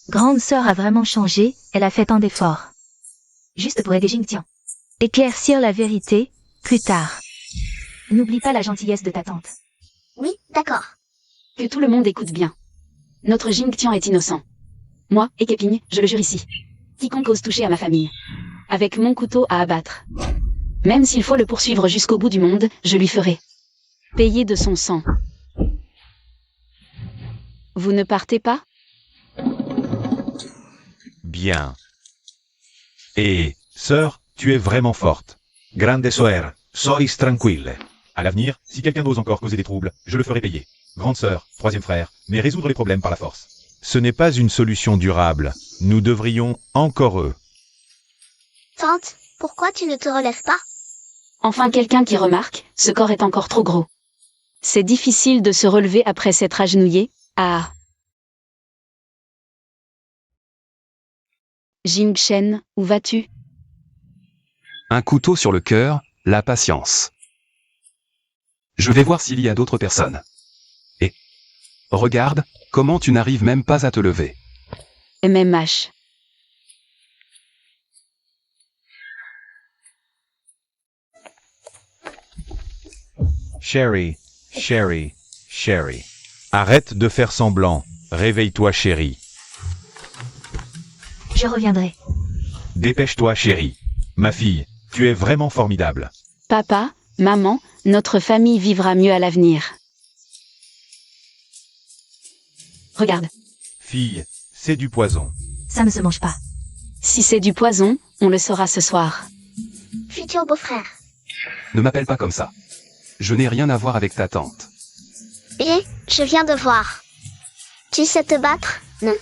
Grande sœur a vraiment changé, elle a fait tant d'efforts. Juste pour aider Jingtian. Éclaircir la vérité, plus tard. N'oublie pas la gentillesse de ta tante. Oui, d'accord. Que tout le monde écoute bien. Notre Jingtian est innocent. Moi, Ekeping, je le jure ici. Quiconque ose toucher à ma famille. Avec mon couteau à abattre. Même s'il faut le poursuivre jusqu'au bout du monde, je lui ferai payer de son sang. Vous ne partez pas? Bien. Et, sœur, tu es vraiment forte. Grande sœur, sois tranquille. À l'avenir, si quelqu'un ose encore causer des troubles, je le ferai payer. Grande sœur, troisième frère, mais résoudre les problèmes par la force. Ce n'est pas une solution durable. Nous devrions encore eux. Tante, pourquoi tu ne te relèves pas? Enfin quelqu'un qui remarque, ce corps est encore trop gros. C'est difficile de se relever après s'être agenouillé. Ah. Jing-Shen, où vas-tu? Un couteau sur le cœur, la patience. Je vais voir s'il y a d'autres personnes. Et regarde, comment tu n'arrives même pas à te lever. MMH. Chérie, chérie, chérie. Arrête de faire semblant. Réveille-toi, chérie. Je reviendrai. Dépêche-toi, chérie. Ma fille, tu es vraiment formidable. Papa, maman, notre famille vivra mieux à l'avenir. Regarde, Fille, c'est du poison. Ça ne se mange pas. si c'est du poison, on le saura ce soir. Futur beau-frère. Ne m'appelle pas comme ça. Je n'ai rien à voir avec ta tante. Et, je viens de voir. Tu sais te battre? Non.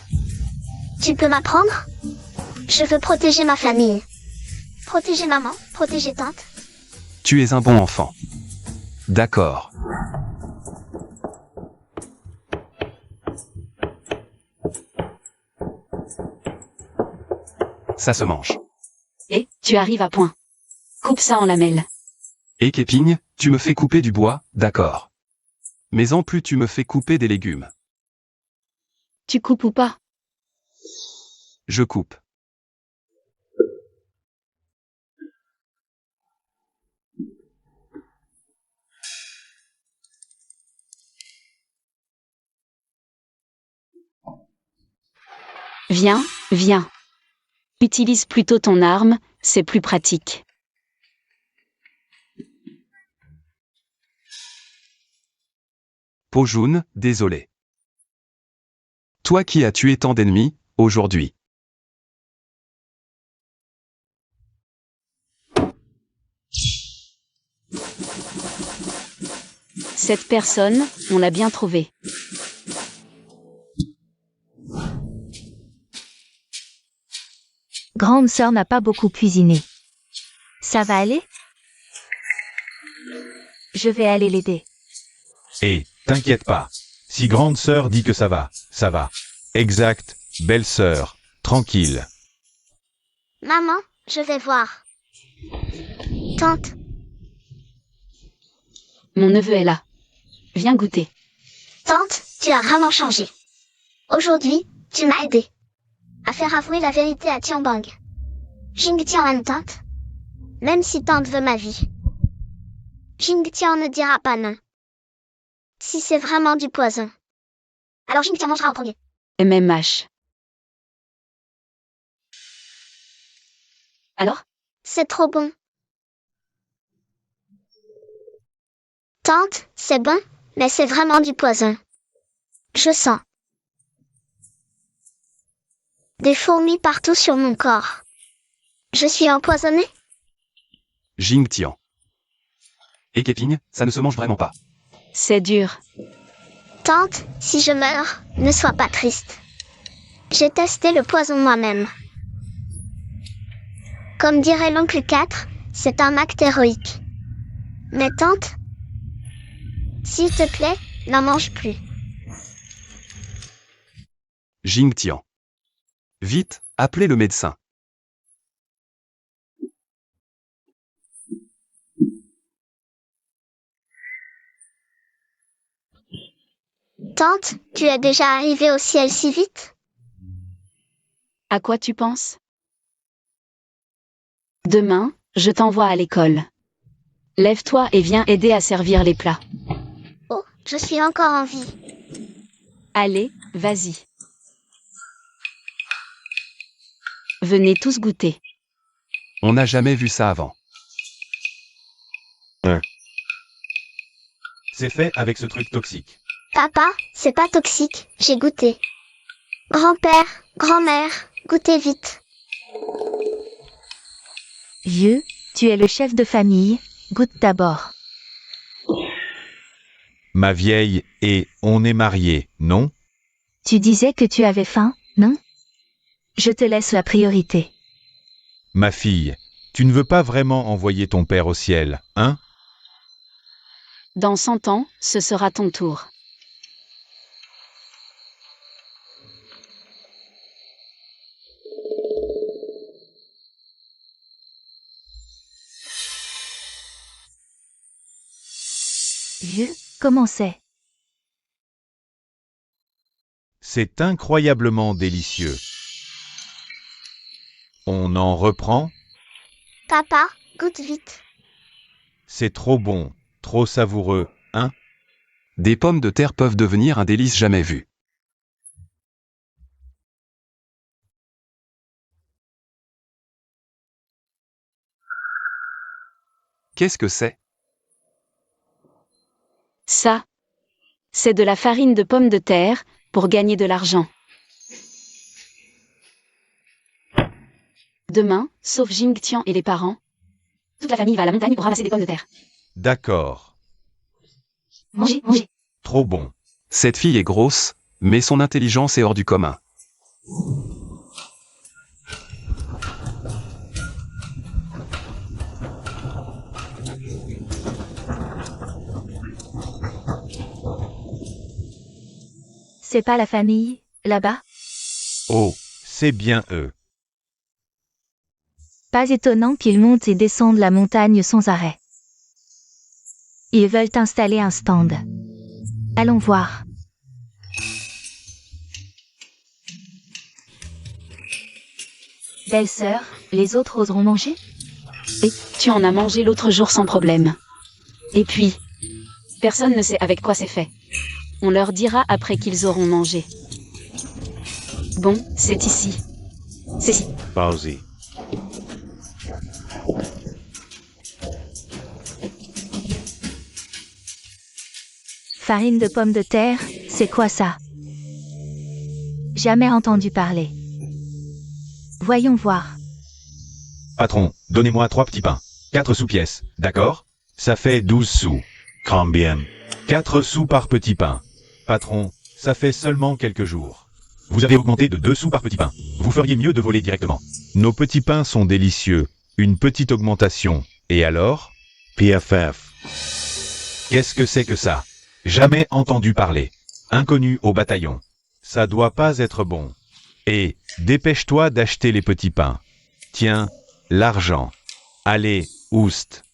Tu peux m'apprendre? Je veux protéger ma famille. Protéger maman, protéger tante. Tu es un bon enfant. D'accord. Ça se mange. Et, tu arrives à point. Coupe ça en lamelles. Et Keping, tu me fais couper du bois, d'accord. Mais en plus tu me fais couper des légumes. Tu coupes ou pas? Je coupe. Viens, viens. Utilise plutôt ton arme, c'est plus pratique. Peau jaune, désolé. Toi qui as tué tant d'ennemis, aujourd'hui. Cette personne, on l'a bien trouvée. Grande sœur n'a pas beaucoup cuisiné. Ça va aller? Je vais aller l'aider. Et, t'inquiète pas. Si grande sœur dit que ça va, ça va. Exact, belle sœur, tranquille. Maman, je vais voir. Tante, Mon neveu est là. Viens goûter. tante, tu as vraiment changé. Aujourd'hui, tu m'as aidé à faire avouer la vérité à Tianbang. Jingtian aime Tante, même si Tante veut ma vie. Jingtian ne dira pas non. Si c'est vraiment du poison, alors Jingtian mangera en premier. MMH. Alors? C'est trop bon. Tante, c'est bon, mais c'est vraiment du poison. Je sens des fourmis partout sur mon corps. Je suis empoisonnée? Jingtian. Et Keping, ça ne se mange vraiment pas. C'est dur. Tante, si je meurs, ne sois pas triste. J'ai testé le poison moi-même. Comme dirait l'oncle 4, c'est un acte héroïque. Mais tante, s'il te plaît, n'en mange plus. Jingtian. Vite, appelez le médecin. Tante, tu es déjà arrivée au ciel si vite? À quoi tu penses? Demain, je t'envoie à l'école. Lève-toi et viens aider à servir les plats. Oh, je suis encore en vie. Allez, vas-y. Venez tous goûter. On n'a jamais vu ça avant. C'est fait avec ce truc toxique. Papa, c'est pas toxique, j'ai goûté. Grand-père, grand-mère, goûtez vite. Vieux, tu es le chef de famille, goûte d'abord. Ma vieille, et on est mariés, non? Tu disais que tu avais faim, non? Je te laisse la priorité. Ma fille, tu ne veux pas vraiment envoyer ton père au ciel, hein? Dans 100 ans, ce sera ton tour. Vieux, comment c'est? C'est incroyablement délicieux. On en reprend? Papa, goûte vite. C'est trop bon, trop savoureux, hein? Des pommes de terre peuvent devenir un délice jamais vu. Qu'est-ce que c'est? Ça, c'est de la farine de pommes de terre pour gagner de l'argent. Demain, sauf Jingtian et les parents, toute la famille va à la montagne pour ramasser des pommes de terre. D'accord. Mangez, mangez. Trop bon. Cette fille est grosse, mais son intelligence est hors du commun. C'est pas la famille, là-bas? Oh, c'est bien eux. Pas étonnant qu'ils montent et descendent la montagne sans arrêt. Ils veulent installer un stand. Allons voir. Belle-sœur, les autres oseront manger? Et tu en as mangé l'autre jour sans problème. Et puis, personne ne sait avec quoi c'est fait. On leur dira après qu'ils auront mangé. Bon, c'est ici. C'est ici. Pausez. Farine de pommes de terre, c'est quoi ça? Jamais entendu parler. Voyons voir. Patron, donnez-moi 3 petits pains. 4 sous pièces, d'accord? Ça fait 12 sous. Combien? 4 sous par petit pain. Patron, ça fait seulement quelques jours. Vous avez augmenté de 2 sous par petit pain. Vous feriez mieux de voler directement. Nos petits pains sont délicieux. Une petite augmentation. Et alors? PFF. Qu'est-ce que c'est que ça? Jamais entendu parler. Inconnu au bataillon. Ça doit pas être bon. Et, dépêche-toi d'acheter les petits pains. Tiens, l'argent. Allez, oust.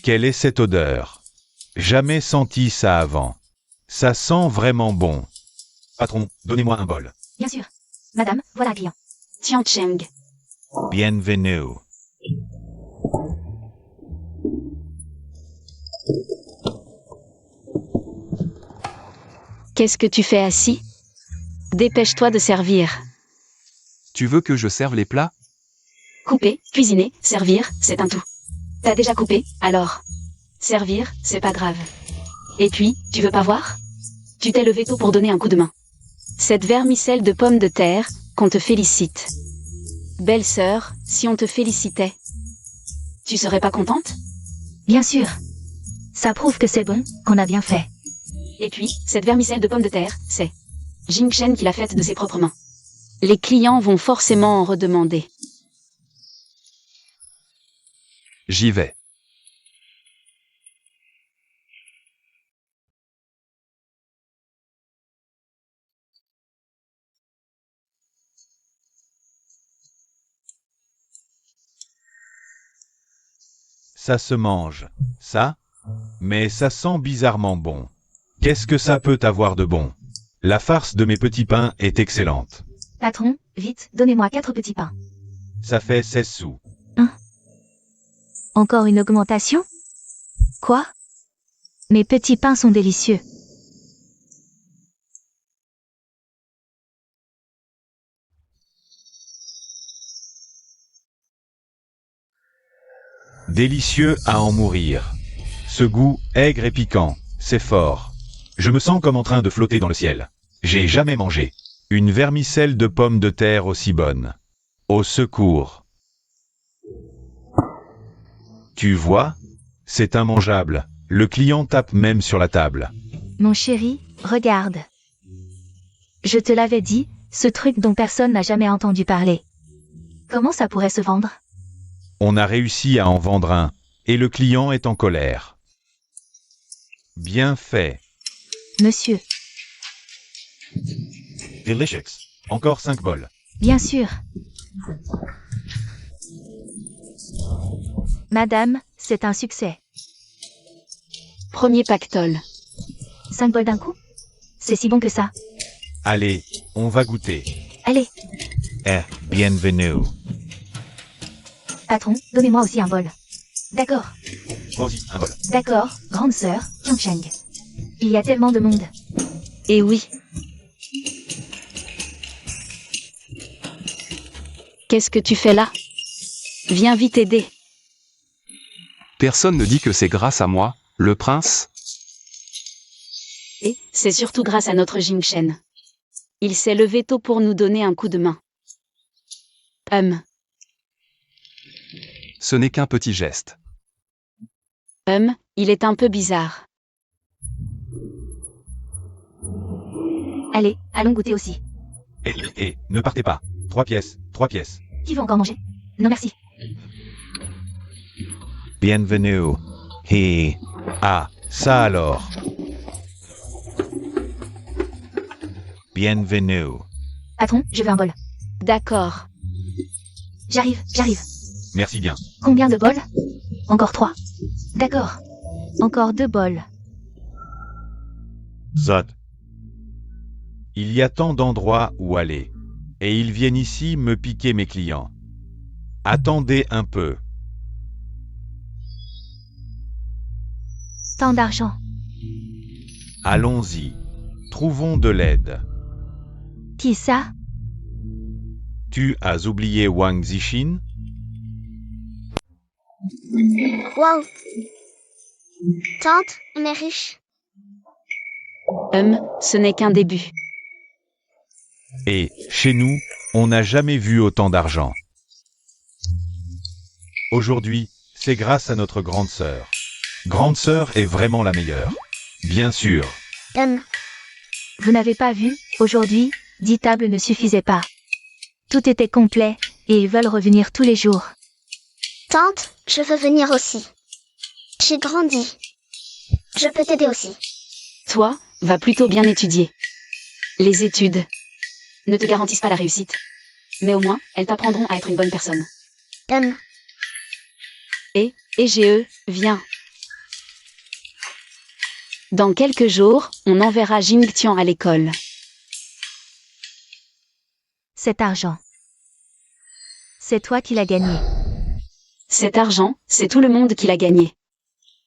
Quelle est cette odeur? Jamais senti ça avant. Ça sent vraiment bon. Patron, donnez-moi un bol. Bien sûr. Madame, voilà un client. Tian Cheng. Bienvenue. Qu'est-ce que tu fais assis? Dépêche-toi de servir. Tu veux que je serve les plats? Couper, cuisiner, servir, c'est un tout. T'as déjà coupé, alors. Servir, c'est pas grave. Et puis, tu veux pas voir? Tu t'es levé tôt pour donner un coup de main. Cette vermicelle de pommes de terre, qu'on te félicite. Belle sœur, si on te félicitait, tu serais pas contente? Bien sûr. Ça prouve que c'est bon, qu'on a bien fait. Et puis, cette vermicelle de pommes de terre, c'est Jing Shen qui l'a faite de ses propres mains. Les clients vont forcément en redemander. J'y vais. Ça se mange. Ça? Mais ça sent bizarrement bon. Qu'est-ce que ça peut avoir de bon? La farce de mes petits pains est excellente. Patron, vite, donnez-moi 4 petits pains. Ça fait 16 sous. Encore une augmentation? Quoi? Mes petits pains sont délicieux. Délicieux à en mourir. Ce goût aigre et piquant, c'est fort. Je me sens comme en train de flotter dans le ciel. J'ai jamais mangé une vermicelle de pommes de terre aussi bonne. Au secours. Tu vois? C'est immangeable. Le client tape même sur la table. Mon chéri, regarde. Je te l'avais dit, ce truc dont personne n'a jamais entendu parler. Comment ça pourrait se vendre? On a réussi à en vendre un, et le client est en colère. Bien fait. Monsieur, Delicious. Encore 5 bols. bien sûr. Madame, c'est un succès. Premier pactole. 5 bols d'un coup? C'est si bon que ça. Allez, on va goûter. Allez, Bienvenue. patron, donnez-moi aussi un bol. D'accord, Vas-y, un bol. d'accord, grande sœur, Tiancheng. Il y a tellement de monde. Et oui. Qu'est-ce que tu fais là? Viens vite aider. Personne ne dit que c'est grâce à moi, le prince? Et c'est surtout grâce à notre Jing Shen. Il s'est levé tôt pour nous donner un coup de main. Ce n'est qu'un petit geste. Il est un peu bizarre. Allez, allons goûter aussi. Ne partez pas. 3 pièces, 3 pièces. Qui veut encore manger? Non merci. Bienvenue. Ah, ça alors. Bienvenue. Patron, je veux un bol. D'accord. J'arrive. Merci bien. Combien de bols? Encore 3. D'accord. Encore 2 bols. Zot. Il y a tant d'endroits où aller. Et ils viennent ici me piquer mes clients. Attendez un peu. Tant d'argent. Allons-y. Trouvons de l'aide. Qui ça? Tu as oublié Wang Zixin? Wow. Tante, on est riche. Ce n'est qu'un début. Et, chez nous, on n'a jamais vu autant d'argent. Aujourd'hui, c'est grâce à notre grande sœur. Grande sœur est vraiment la meilleure. Bien sûr. Vous n'avez pas vu, aujourd'hui, 10 tables ne suffisaient pas. Tout était complet, et ils veulent revenir tous les jours. Tante, je veux venir aussi. J'ai grandi. Je peux t'aider aussi. Toi, va plutôt bien étudier. Les études ne te garantissent pas la réussite. Mais au moins, elles t'apprendront à être une bonne personne. Et GE, viens. Dans quelques jours, on enverra Jingtian à l'école. Cet argent. C'est toi qui l'as gagné. Cet argent, c'est tout le monde qui l'a gagné.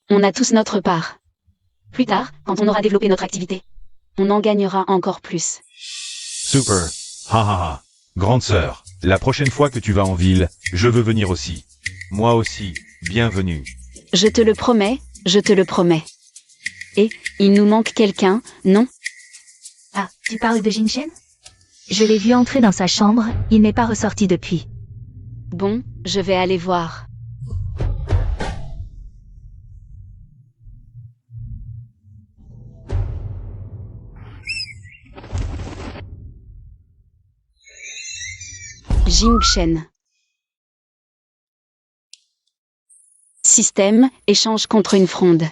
On a tous notre part. Plus tard, quand on aura développé notre activité, on en gagnera encore plus. Super. Ha ha ha. Grande sœur, la prochaine fois que tu vas en ville, je veux venir aussi. Moi aussi, bienvenue. Je te le promets, je te le promets. Et, il nous manque quelqu'un, non? Ah, tu parles de Jinshen? Je l'ai vu entrer dans sa chambre, il n'est pas ressorti depuis. Bon, je vais aller voir. Jingshen. Système, échange contre une fronde.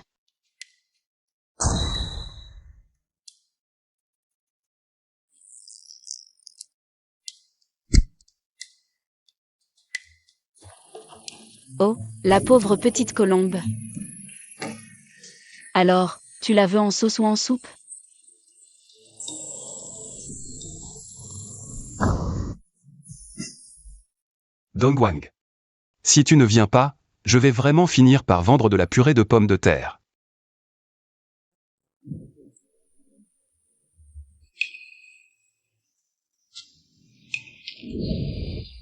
Oh, la pauvre petite colombe. Alors, tu la veux en sauce ou en soupe? Dongwang. Si tu ne viens pas, je vais vraiment finir par vendre de la purée de pommes de terre.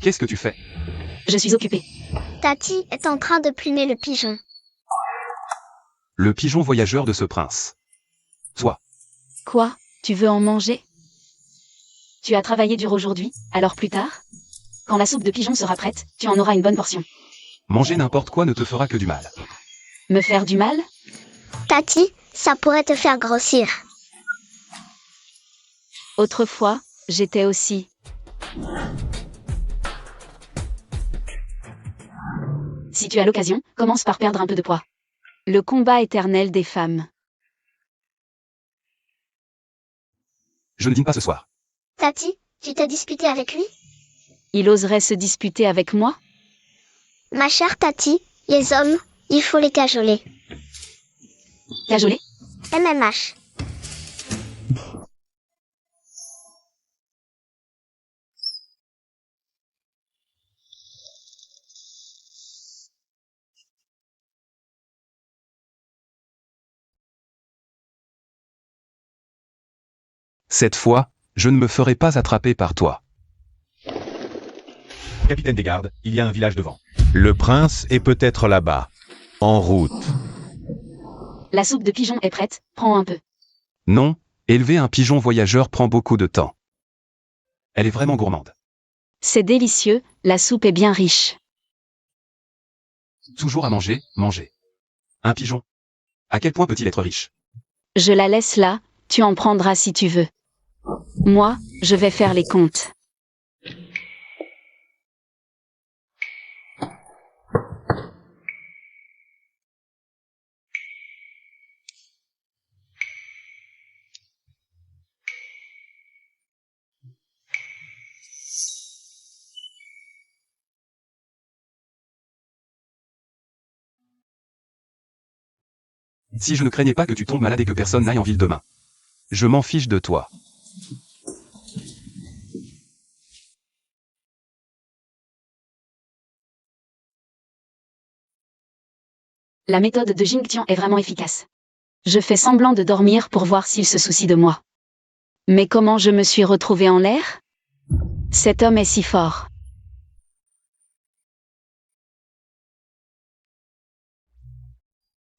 Qu'est-ce que tu fais? Je suis occupée. Tati est en train de plumer le pigeon. Le pigeon voyageur de ce prince. Toi. Quoi? Tu veux en manger? Tu as travaillé dur aujourd'hui, alors plus tard? Quand la soupe de pigeon sera prête, tu en auras une bonne portion. Manger n'importe quoi ne te fera que du mal. Me faire du mal? Tati, ça pourrait te faire grossir. Autrefois, j'étais aussi. Si tu as l'occasion, commence par perdre un peu de poids. Le combat éternel des femmes. Je ne dîne pas ce soir. Tati, tu t'es disputé avec lui? Il oserait se disputer avec moi? Ma chère Tati, les hommes, il faut les cajoler. Cajoler? MMH. Cette fois, je ne me ferai pas attraper par toi. Capitaine des gardes, il y a un village devant. Le prince est peut-être là-bas. En route. La soupe de pigeon est prête, prends un peu. Non, élever un pigeon voyageur prend beaucoup de temps. Elle est vraiment gourmande. C'est délicieux, la soupe est bien riche. Toujours à manger, manger. Un pigeon. À quel point peut-il être riche? Je la laisse là, tu en prendras si tu veux. Moi, je vais faire les comptes. Si je ne craignais pas que tu tombes malade et que personne n'aille en ville demain. Je m'en fiche de toi. La méthode de Jingtian est vraiment efficace. Je fais semblant de dormir pour voir s'il se soucie de moi. Mais comment je me suis retrouvée en l'air? Cet homme est si fort.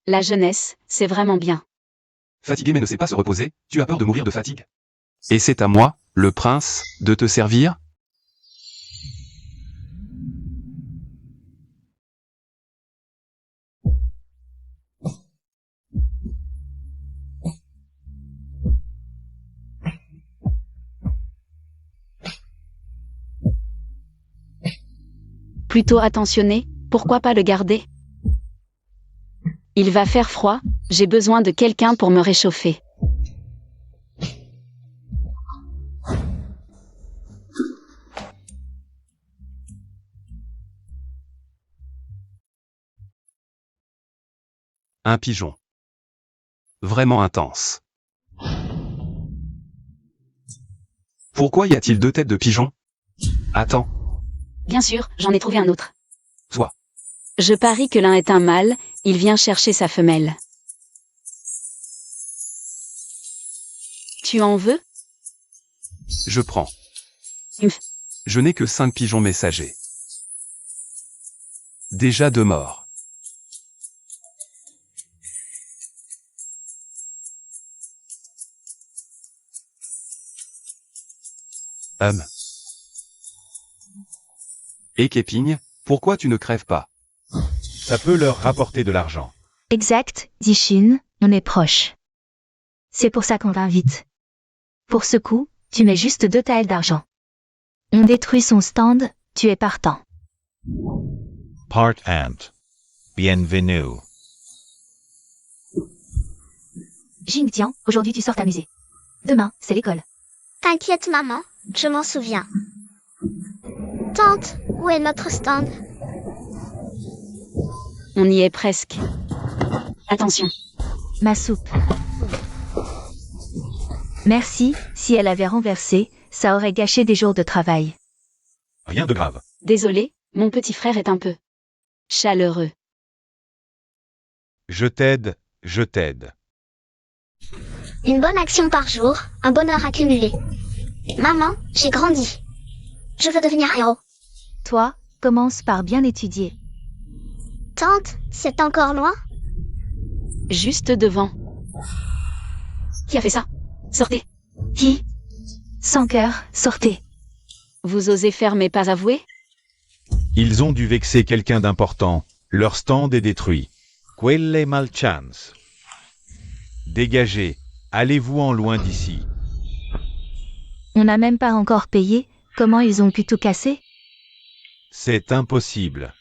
La jeunesse, c'est vraiment bien. Fatigué mais ne sait pas se reposer, tu as peur de mourir de fatigue. Et c'est à moi, le prince, de te servir? Plutôt attentionné, pourquoi pas le garder? Il va faire froid, j'ai besoin de quelqu'un pour me réchauffer. Un pigeon. vraiment intense. Pourquoi y a-t-il 2 têtes de pigeon? Attends, Bien sûr, j'en ai trouvé un autre. toi. Je parie que l'un est un mâle, il vient chercher sa femelle. Tu en veux? Je prends. Umph. Je n'ai que 5 pigeons messagers. Déjà 2 morts. Et Képigne, pourquoi tu ne crèves pas? Ça peut leur rapporter de l'argent. Exact, dit Shin, on est proche. C'est pour ça qu'on t'invite. Pour ce coup, tu mets juste 2 taels d'argent. On détruit son stand, tu es partant. Part Ant. Bienvenue. Jing, tiens, aujourd'hui tu sors t'amuser. Demain, c'est l'école. T'inquiète maman, je m'en souviens. Tante, où est notre stand? On y est presque. Attention. Ma soupe. Merci, si elle avait renversé, ça aurait gâché des jours de travail. Rien de grave. Désolé, mon petit frère est un peu chaleureux. Je t'aide, je t'aide. Une bonne action par jour, un bonheur accumulé. Maman, j'ai grandi. Je veux devenir héros. Toi, commence par bien étudier. Tante, c'est encore loin? Juste devant. Qui a fait ça? Sortez. Qui? Sans cœur, sortez. Vous osez faire mais pas avouer? Ils ont dû vexer quelqu'un d'important. Leur stand est détruit. Quelle malchance. Dégagez. Allez-vous en loin d'ici. On n'a même pas encore payé, comment ils ont pu tout casser? C'est impossible.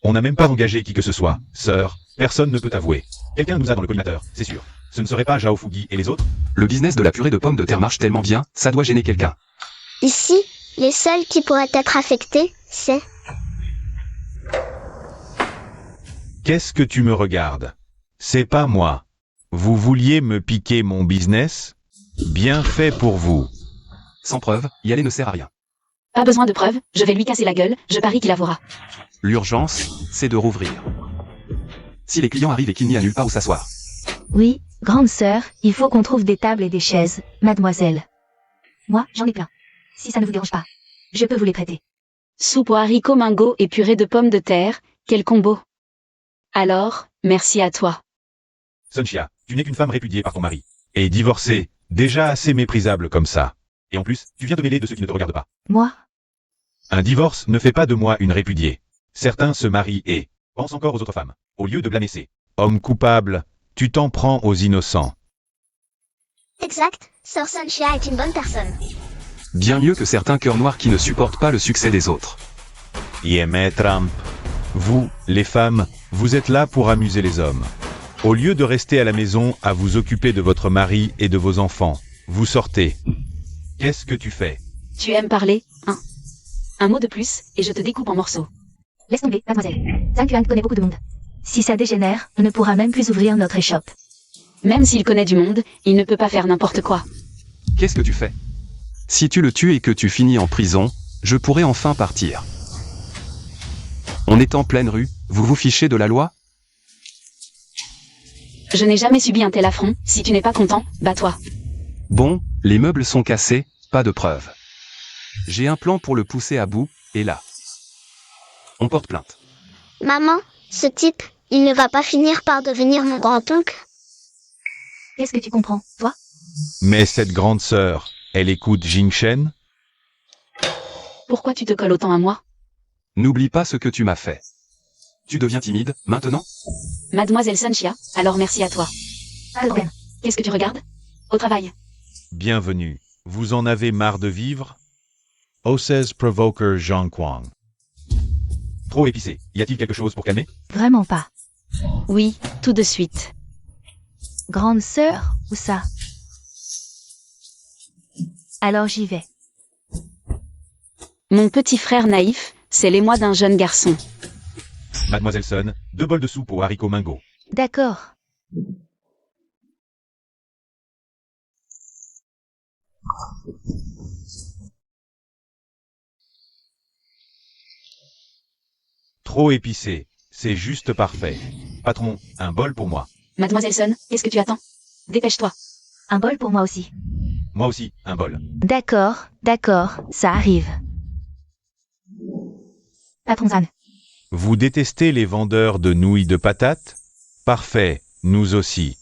On n'a même pas engagé qui que ce soit. Sœur, personne ne peut avouer. Quelqu'un nous a dans le collimateur, c'est sûr. Ce ne serait pas Zhao Fugi et les autres? Le business de la purée de pommes de terre marche tellement bien, ça doit gêner quelqu'un. Ici, les seuls qui pourraient être affectés, c'est... Qu'est-ce que tu me regardes? C'est pas moi. Vous vouliez me piquer mon business? Bien fait pour vous. Sans preuve, y aller ne sert à rien. Pas besoin de preuves, je vais lui casser la gueule, je parie qu'il avouera. L'urgence, c'est de rouvrir. Si les clients arrivent et qu'il n'y a nulle part où s'asseoir. Oui, grande sœur, il faut qu'on trouve des tables et des chaises, mademoiselle. Moi, j'en ai plein. Si ça ne vous dérange pas, je peux vous les prêter. Soupe aux haricots mango et purée de pommes de terre, quel combo. Alors, merci à toi. Sunshia, tu n'es qu'une femme répudiée par ton mari. Et divorcée, déjà assez méprisable comme ça. Et en plus, tu viens te mêler de ceux qui ne te regardent pas. Moi? Un divorce ne fait pas de moi une répudiée. Certains se marient et pensent encore aux autres femmes, au lieu de blâmer ces hommes coupables. Tu t'en prends aux innocents. Exact, Sœur Sunshia est une bonne personne. Bien mieux que certains cœurs noirs qui ne supportent pas le succès des autres. Yeme Trump. Vous, les femmes, vous êtes là pour amuser les hommes. Au lieu de rester à la maison à vous occuper de votre mari et de vos enfants, vous sortez. Qu'est-ce que tu fais? Tu aimes parler, hein? Un mot de plus, et je te découpe en morceaux. Laisse tomber, mademoiselle. Zhang Yuan connaît beaucoup de monde. Si ça dégénère, on ne pourra même plus ouvrir notre échoppe. Même s'il connaît du monde, il ne peut pas faire n'importe quoi. Qu'est-ce que tu fais? Si tu le tues et que tu finis en prison, je pourrai enfin partir. On est en pleine rue, vous vous fichez de la loi? Je n'ai jamais subi un tel affront, si tu n'es pas content, bats-toi. Bon, les meubles sont cassés, pas de preuves. J'ai un plan pour le pousser à bout, et là. On porte plainte. Maman, ce type, il ne va pas finir par devenir mon grand-oncle? Qu'est-ce que tu comprends, toi? Mais cette grande sœur, elle écoute Jing Shen? Pourquoi tu te colles autant à moi? N'oublie pas ce que tu m'as fait. Tu deviens timide, maintenant? Mademoiselle Sunshia, alors merci à toi. Pas de problème. Qu'est-ce que tu regardes? Au travail. Bienvenue. Vous en avez marre de vivre? Oses Provoker Zhang Kwang. Trop épicé. Y a-t-il quelque chose pour calmer? Vraiment pas. Oui, tout de suite. Grande sœur, ou ça? Alors j'y vais. Mon petit frère naïf, c'est l'émoi d'un jeune garçon. Mademoiselle Sun, 2 bols de soupe aux haricots mango. D'accord. Trop épicé. C'est juste parfait. Patron, un bol pour moi. Mademoiselle Sun, qu'est-ce que tu attends? Dépêche-toi. Un bol pour moi aussi. Moi aussi, un bol. D'accord, ça arrive. Patron Zan. Vous détestez les vendeurs de nouilles de patates? Parfait, nous aussi.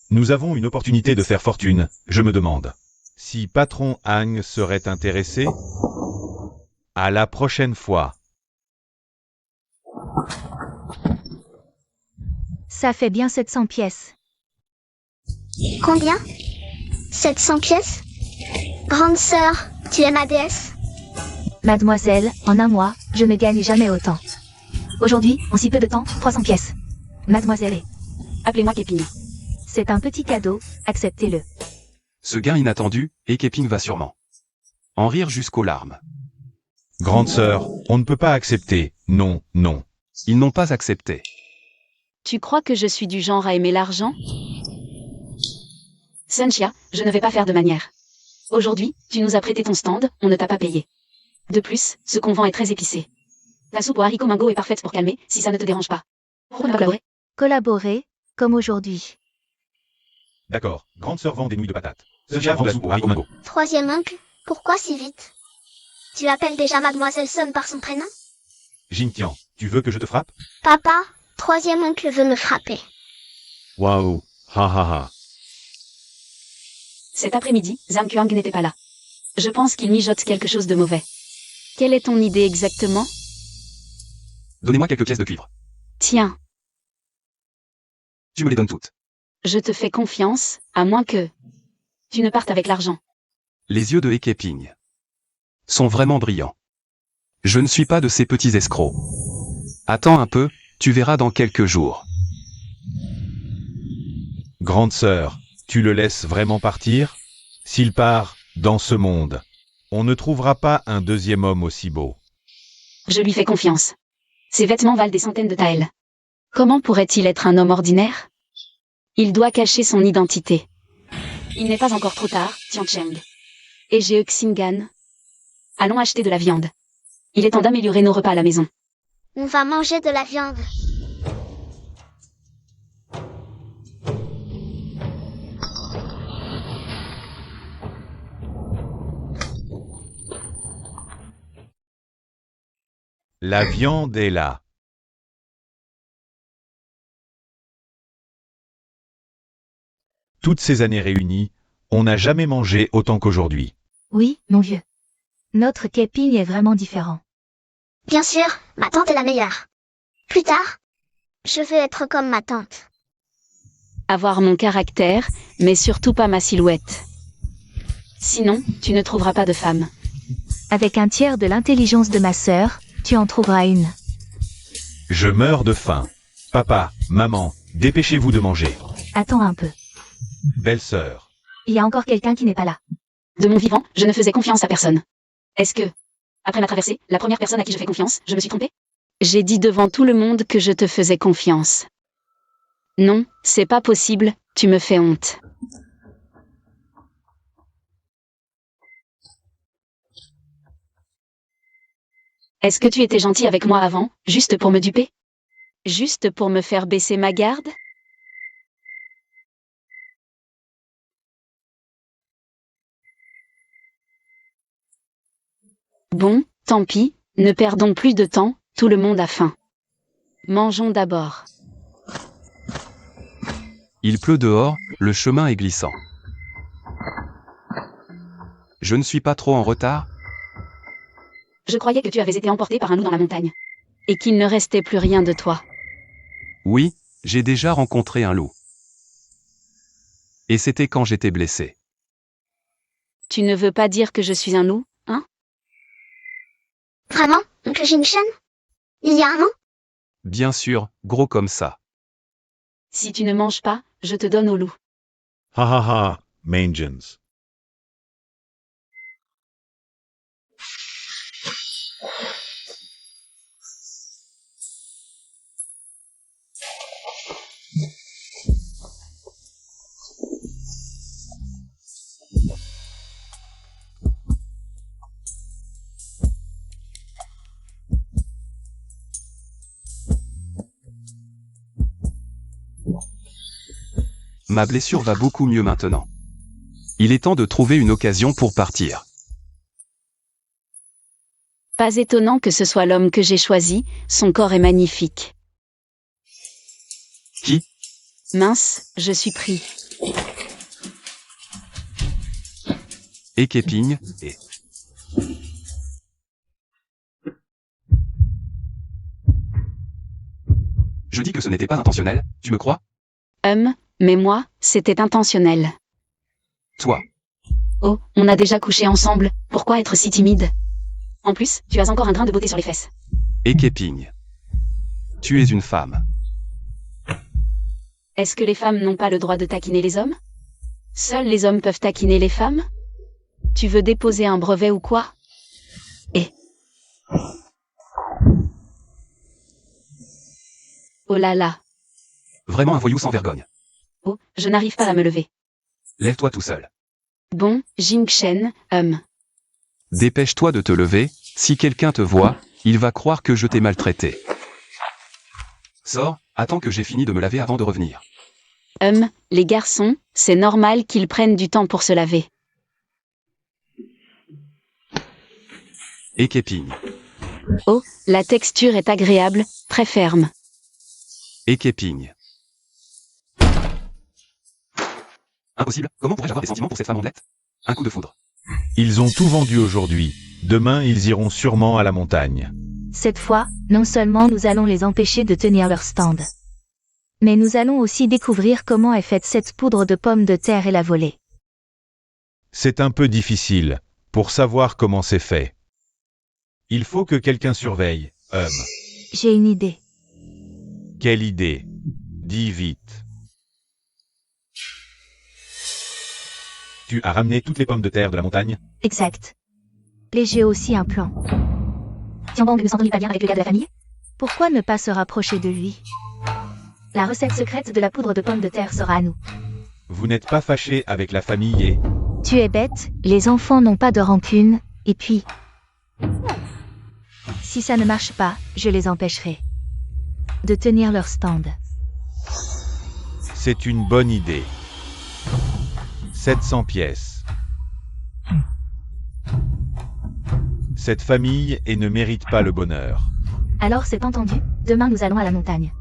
Nous avons une opportunité de faire fortune, je me demande. Si patron Hang serait intéressé? À la prochaine fois. Ça fait bien 700 pièces. Combien? 700 pièces? Grande sœur, tu es ma déesse? Mademoiselle, en un mois, je ne gagne jamais autant. Aujourd'hui, en si peu de temps, 300 pièces. Mademoiselle est. Appelez-moi Keping. C'est un petit cadeau, acceptez-le. Ce gain inattendu, et Keping va sûrement en rire jusqu'aux larmes. Grande sœur, on ne peut pas accepter. Non, non. Ils n'ont pas accepté. Tu crois que je suis du genre à aimer l'argent? Sunshia, je ne vais pas faire de manière. Aujourd'hui, tu nous as prêté ton stand, on ne t'a pas payé. De plus, ce qu'on vend est très épicé. La soupe aux haricots mango est parfaite pour calmer, si ça ne te dérange pas. Pourquoi ne pas collaborer? Collaborer, comme aujourd'hui. D'accord, grande sœur vend des nouilles de patates. Sunshia vend de la soupe aux haricots mango. Troisième oncle, pourquoi si vite? Tu appelles déjà Mademoiselle Sun par son prénom? Jintian, tu veux que je te frappe? Papa, troisième oncle veut me frapper. Waouh. Ha ha ha. Cet après-midi, Zhang Kuang n'était pas là. Je pense qu'il mijote quelque chose de mauvais. Quelle est ton idée exactement? Donnez-moi quelques pièces de cuivre. Tiens, Tu me les donnes toutes. je te fais confiance, à moins que tu ne partes avec l'argent. Les yeux de Keping sont vraiment brillants. Je ne suis pas de ces petits escrocs. Attends un peu, tu verras dans quelques jours. Grande sœur, tu le laisses vraiment partir? S'il part, dans ce monde, on ne trouvera pas un deuxième homme aussi beau. Je lui fais confiance. Ses vêtements valent des centaines de taels. Comment pourrait-il être un homme ordinaire? Il doit cacher son identité. Il n'est pas encore trop tard, Tian Cheng. Et j'ai Xingan. Allons acheter de la viande. Il est temps d'améliorer nos repas à la maison. On va manger de la viande. La viande est là. Toutes ces années réunies, on n'a jamais mangé autant qu'aujourd'hui. Oui, mon vieux. Notre Keping est vraiment différent. Bien sûr, ma tante est la meilleure. Plus tard, je veux être comme ma tante. Avoir mon caractère, mais surtout pas ma silhouette. Sinon, tu ne trouveras pas de femme. Avec un tiers de l'intelligence de ma sœur, tu en trouveras une. Je meurs de faim. Papa, maman, dépêchez-vous de manger. Attends un peu. Belle-sœur. Il y a encore quelqu'un qui n'est pas là. De mon vivant, je ne faisais confiance à personne. Est-ce que, après ma traversée, la première personne à qui je fais confiance, je me suis trompée? J'ai dit devant tout le monde que je te faisais confiance. Non, c'est pas possible, tu me fais honte. Est-ce que tu étais gentil avec moi avant, juste pour me duper? Juste pour me faire baisser ma garde? Bon, tant pis, ne perdons plus de temps, tout le monde a faim. Mangeons d'abord. Il pleut dehors, le chemin est glissant. Je ne suis pas trop en retard? Je croyais que tu avais été emporté par un loup dans la montagne. Et qu'il ne restait plus rien de toi. Oui, j'ai déjà rencontré un loup. Et c'était quand j'étais blessé. Tu ne veux pas dire que je suis un loup, hein? Vraiment, oncle Jingshan? Il y a un an? Bien sûr, gros comme ça. Si tu ne manges pas, je te donne au loup. Ha ha ha. Mangens. Ma blessure va beaucoup mieux maintenant. Il est temps de trouver une occasion pour partir. Pas étonnant que ce soit l'homme que j'ai choisi, son corps est magnifique. Qui? Mince, je suis pris. Ekeping, et... Je dis que ce n'était pas intentionnel, tu me crois? Mais moi, c'était intentionnel. Toi. Oh, on a déjà couché ensemble, pourquoi être si timide? En plus, tu as encore un grain de beauté sur les fesses. Ekeping. Tu es une femme. Est-ce que les femmes n'ont pas le droit de taquiner les hommes? Seuls les hommes peuvent taquiner les femmes? Tu veux déposer un brevet ou quoi? Oh là là. Vraiment un voyou sans vergogne. Oh, je n'arrive pas à me lever. Lève-toi tout seul. Bon, Jingchen, Dépêche-toi de te lever, si quelqu'un te voit, il va croire que je t'ai maltraité. Sors, attends que j'ai fini de me laver avant de revenir. Les garçons, c'est normal qu'ils prennent du temps pour se laver. Ekeping. Oh, la texture est agréable, très ferme. Ekeping. Impossible, comment pourrais-je avoir des sentiments pour cette femme ondelette? Un coup de foudre. Ils ont tout vendu aujourd'hui. Demain, ils iront sûrement à la montagne. Cette fois, non seulement nous allons les empêcher de tenir leur stand, mais nous allons aussi découvrir comment est faite cette poudre de pommes de terre et la voler. C'est un peu difficile, pour savoir comment c'est fait. Il faut que quelqu'un surveille. J'ai une idée. Quelle idée? Dis vite. Tu as ramené toutes les pommes de terre de la montagne? Exact. Et j'ai aussi un plan. Tianbang ne s'entendit pas bien avec le gars de la famille? Pourquoi ne pas se rapprocher de lui? La recette secrète de la poudre de pommes de terre sera à nous. Vous n'êtes pas fâché avec la famille et... Tu es bête, les enfants n'ont pas de rancune, et puis... Si ça ne marche pas, je les empêcherai de tenir leur stand. C'est une bonne idée. 700 pièces. Cette famille et ne mérite pas le bonheur. Alors c'est entendu, demain nous allons à la montagne.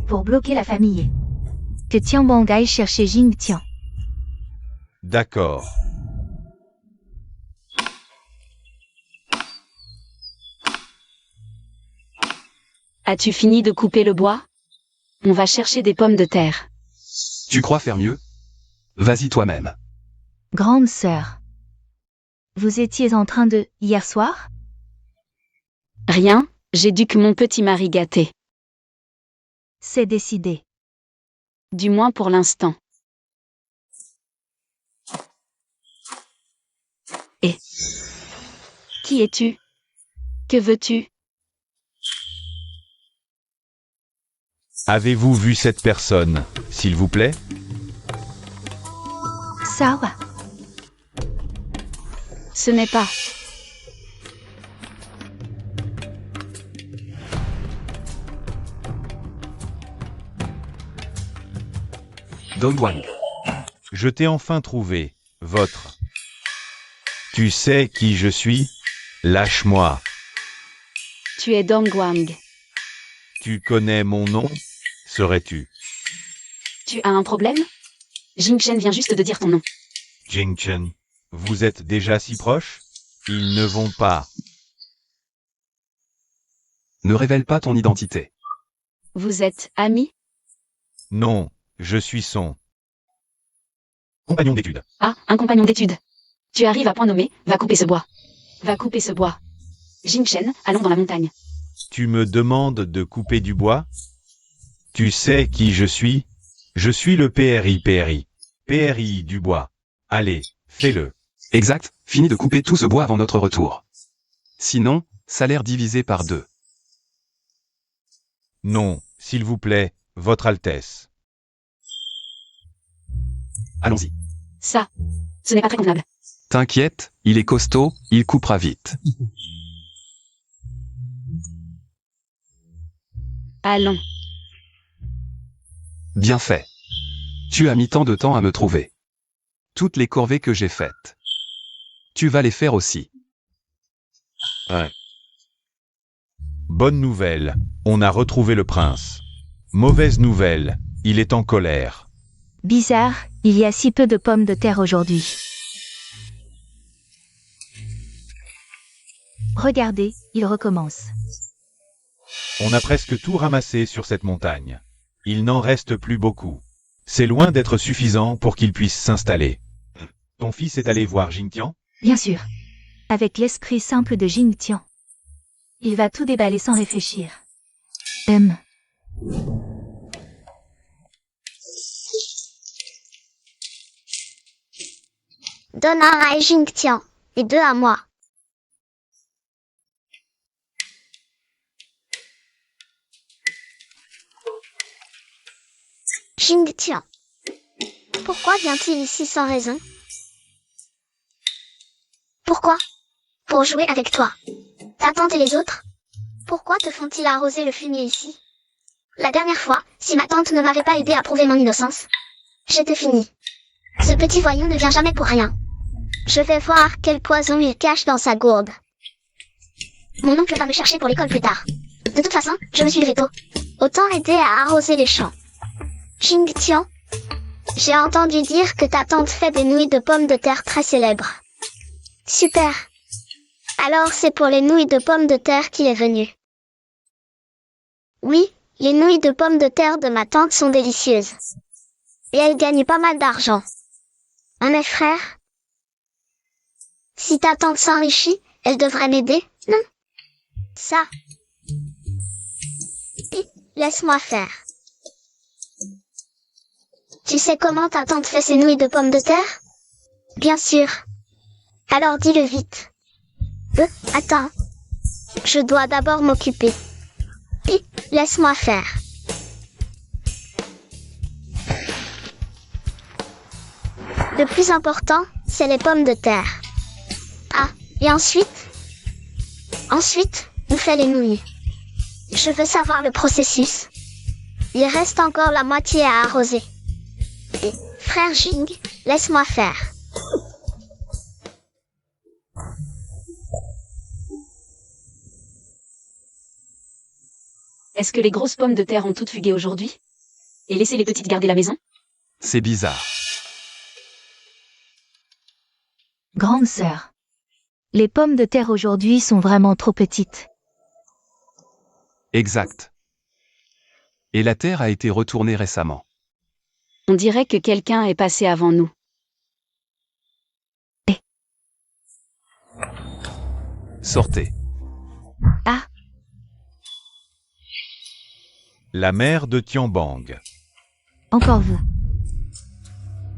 Pour bloquer la famille. Que Tianbang aille chercher Jing Tian. D'accord. As-tu fini de couper le bois? On va chercher des pommes de terre. Tu crois faire mieux? Vas-y toi-même. Grande sœur. Vous étiez en train de... hier soir? Rien, j'éduque mon petit mari gâté. C'est décidé. Du moins pour l'instant. Et qui es-tu? Que veux-tu? Avez-vous vu cette personne, s'il vous plaît? Sawa. Ce n'est pas. Dongwang. Je t'ai enfin trouvé, votre. Tu sais qui je suis? Lâche-moi. Tu es Dongwang. Tu connais mon nom? Serais-tu? Tu as un problème? Jingchen vient juste de dire ton nom. Jingchen, vous êtes déjà si proches? Ils ne vont pas. Ne révèle pas ton identité. Vous êtes amis? Non, je suis son compagnon d'études. Ah, un compagnon d'études. Tu arrives à point nommé, va couper ce bois. Va couper ce bois. Jingchen, allons dans la montagne. Tu me demandes de couper du bois? Tu sais qui je suis? Je suis le PRI. PRI du bois. Allez, fais-le. Exact, finis de couper tout ce bois avant notre retour. Sinon, salaire divisé par 2. Non, s'il vous plaît, Votre Altesse. Allons-y. Ça, ce n'est pas très convenable. T'inquiète, il est costaud, il coupera vite. Allons. Bien fait. Tu as mis tant de temps à me trouver. Toutes les corvées que j'ai faites. Tu vas les faire aussi. Ouais. Bonne nouvelle, on a retrouvé le prince. Mauvaise nouvelle, il est en colère. Bizarre, il y a si peu de pommes de terre aujourd'hui. Regardez, il recommence. On a presque tout ramassé sur cette montagne. Il n'en reste plus beaucoup. C'est loin d'être suffisant pour qu'il puisse s'installer. Ton fils est allé voir Jingtian? Bien sûr. Avec l'esprit simple de Jingtian. Il va tout déballer sans réfléchir. Donne un à Jingtian, et 2 à moi. Jingtian. Pourquoi vient-il ici sans raison? Pourquoi? Pour jouer avec toi. Ta tante et les autres? Pourquoi te font-ils arroser le fumier ici? La dernière fois, si ma tante ne m'avait pas aidé à prouver mon innocence, j'étais fini. Ce petit voyou ne vient jamais pour rien. Je vais voir quel poison il cache dans sa gourde. Mon oncle va me chercher pour l'école plus tard. De toute façon, je me suis levé tôt. Autant aider à arroser les champs. Jingtian, j'ai entendu dire que ta tante fait des nouilles de pommes de terre très célèbres. Super. Alors c'est pour les nouilles de pommes de terre qu'il est venu. Oui, les nouilles de pommes de terre de ma tante sont délicieuses. Et elle gagne pas mal d'argent. Hein, mes frères? Si ta tante s'enrichit, elle devrait m'aider, non? Ça. Laisse-moi faire. Tu sais comment ta tante fait ses nouilles de pommes de terre? Bien sûr. Alors dis-le vite. Attends. Je dois d'abord m'occuper. Laisse-moi faire. Le plus important, c'est les pommes de terre. Ah, et ensuite? Ensuite, on fait les nouilles. Je veux savoir le processus. Il reste encore la moitié à arroser. Frère Jing, laisse-moi faire. Est-ce que les grosses pommes de terre ont toutes fugué aujourd'hui? Et laissé les petites garder la maison? C'est bizarre. Grande sœur. Les pommes de terre aujourd'hui sont vraiment trop petites. Exact. Et la terre a été retournée récemment. On dirait que quelqu'un est passé avant nous. Sortez. Ah, La mère de Tianbang. encore vous.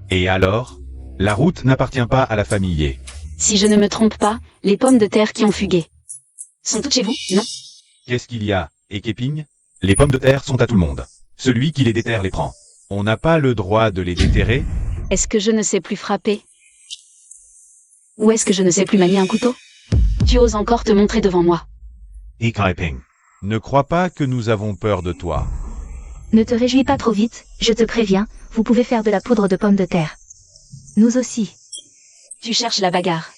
Et alors? La route n'appartient pas à la famille Ye. Si je ne me trompe pas, les pommes de terre qui ont fugué sont toutes chez vous, non? Qu'est-ce qu'il y a, Ekeping? Les pommes de terre sont à tout le monde. Celui qui les déterre les prend. On n'a pas le droit de les déterrer? Est-ce que je ne sais plus frapper? Ou est-ce que je ne sais plus manier un couteau? Tu oses encore te montrer devant moi. Ekeping. Ne crois pas que nous avons peur de toi. Ne te réjouis pas trop vite, je te préviens, vous pouvez faire de la poudre de pommes de terre. Nous aussi. Tu cherches la bagarre.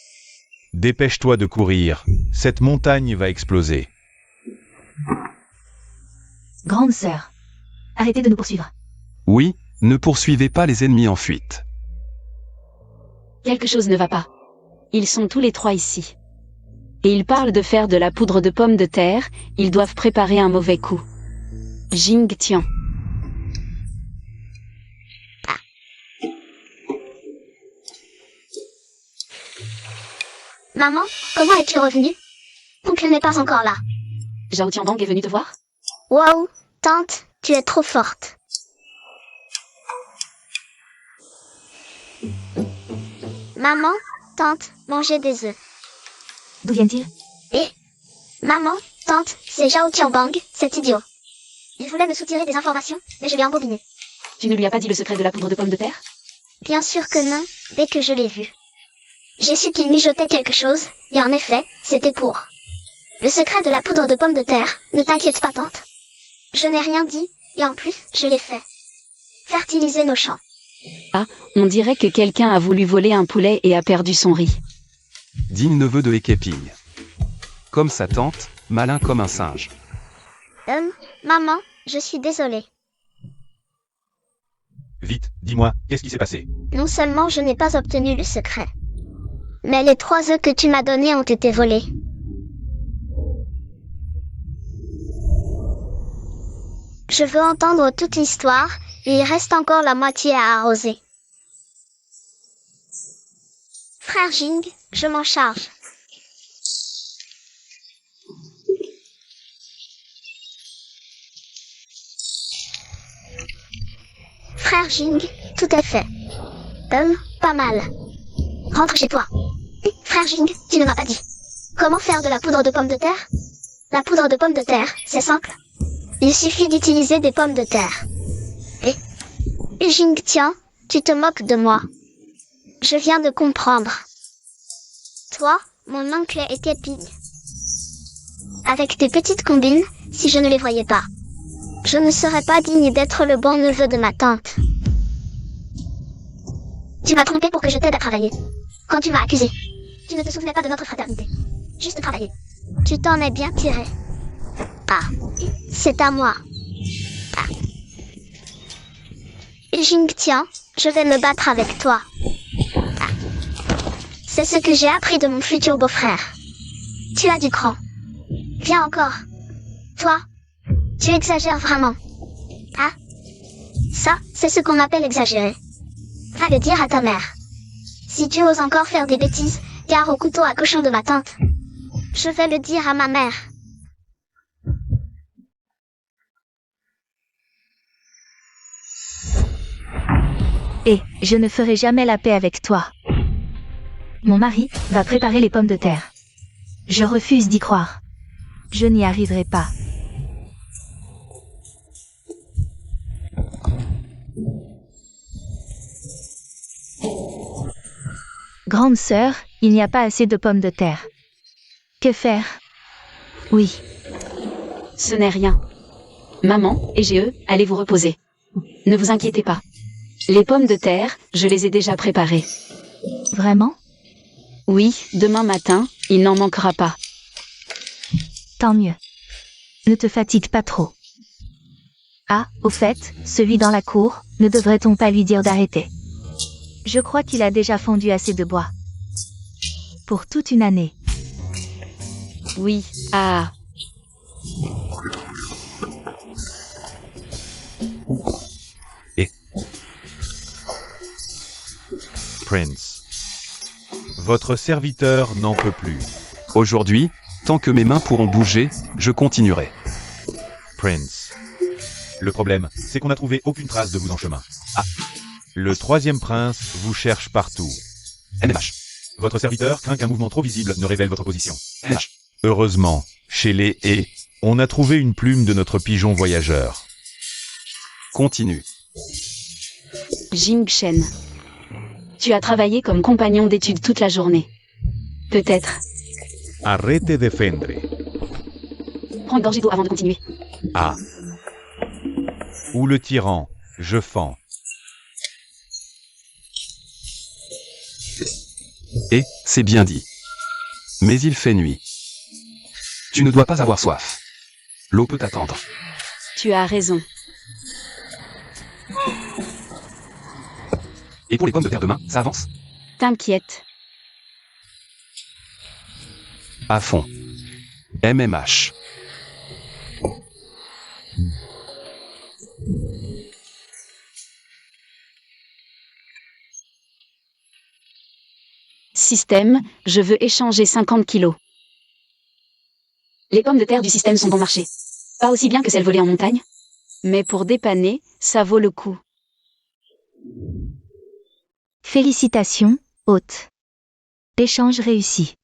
Dépêche-toi de courir. Cette montagne va exploser. Grande sœur. Arrêtez de nous poursuivre. Oui, ne poursuivez pas les ennemis en fuite. Quelque chose ne va pas. Ils sont tous les trois ici. Et ils parlent de faire de la poudre de pommes de terre, ils doivent préparer un mauvais coup. Jingtian. Maman, comment es-tu revenue? Oncle n'est pas encore là. Zhao Tianbang est venu te voir? Waouh, tante, tu es trop forte. Maman, tante, mangez des œufs. D'où viennent-ils? Maman, tante, c'est Zhao Tianbang, cet idiot. Il voulait me soutirer des informations, mais je l'ai embobiné. Tu ne lui as pas dit le secret de la poudre de pommes de terre? Bien sûr que non, dès que je l'ai vu. J'ai su qu'il mijotait quelque chose, et en effet, c'était pour. Le secret de la poudre de pommes de terre, ne t'inquiète pas tante. Je n'ai rien dit, et en plus, je l'ai fait. Fertiliser nos champs. On dirait que quelqu'un a voulu voler un poulet et a perdu son riz. Digne neveu de Ekeping. Comme sa tante, malin comme un singe. Maman, je suis désolée. Vite, dis-moi, qu'est-ce qui s'est passé? Non seulement je n'ai pas obtenu le secret, mais les 3 œufs que tu m'as donnés ont été volés. Je veux entendre toute l'histoire, et il reste encore la moitié à arroser. Frère Jing, je m'en charge. Frère Jing, tout est fait. Pas mal. Rentre chez toi. Frère Jing, tu ne m'as pas dit. Comment faire de la poudre de pommes de terre? La poudre de pommes de terre, c'est simple. Il suffit d'utiliser des pommes de terre. Jing, tiens, tu te moques de moi. Je viens de comprendre. Toi, mon oncle était pig. Avec tes petites combines, si je ne les voyais pas, je ne serais pas digne d'être le bon neveu de ma tante. Tu m'as trompé pour que je t'aide à travailler. Quand tu m'as accusé, tu ne te souvenais pas de notre fraternité. Juste travailler. Tu t'en es bien tiré. C'est à moi. Jing, tiens, je vais me battre avec toi. C'est ce que j'ai appris de mon futur beau-frère. Tu as du cran. Viens encore. Toi, tu exagères vraiment. Ça, c'est ce qu'on appelle exagérer. Va le dire à ta mère. Si tu oses encore faire des bêtises, gare au couteau à cochon de ma tante. Je vais le dire à ma mère. Et je ne ferai jamais la paix avec toi. Mon mari va préparer les pommes de terre. Je refuse d'y croire. Je n'y arriverai pas. Grande sœur, il n'y a pas assez de pommes de terre. Que faire? Oui. Ce n'est rien. Maman, et GE, allez vous reposer. Ne vous inquiétez pas. Les pommes de terre, je les ai déjà préparées. Vraiment? Oui, demain matin, il n'en manquera pas. Tant mieux. Ne te fatigue pas trop. Ah, au fait, celui dans la cour, ne devrait-on pas lui dire d'arrêter? Je crois qu'il a déjà fondu assez de bois. Pour toute une année. Oui, Prince. Votre serviteur n'en peut plus. Aujourd'hui, tant que mes mains pourront bouger, je continuerai. Prince. Le problème, c'est qu'on n'a trouvé aucune trace de vous en chemin. Le 3e prince vous cherche partout. NMH. Votre serviteur craint qu'un mouvement trop visible ne révèle votre position. NMH. Heureusement, chez les haies, on a trouvé une plume de notre pigeon voyageur. Continue. Jing Shen. Tu as travaillé comme compagnon d'études toute la journée. Peut-être. Arrête defendre. Prends une gorgée d'eau avant de continuer. Ou le tyran, je fends. Et, c'est bien dit. Mais il fait nuit. Tu ne dois pas avoir soif. L'eau peut attendre. Tu as raison. Et pour les pommes de terre demain, ça avance? T'inquiète. À fond. MMH. Système, je veux échanger 50 kilos. Les pommes de terre du système sont bon marché. Pas aussi bien que celles volées en montagne. Mais pour dépanner, ça vaut le coup. Félicitations, hôte. Échange réussi.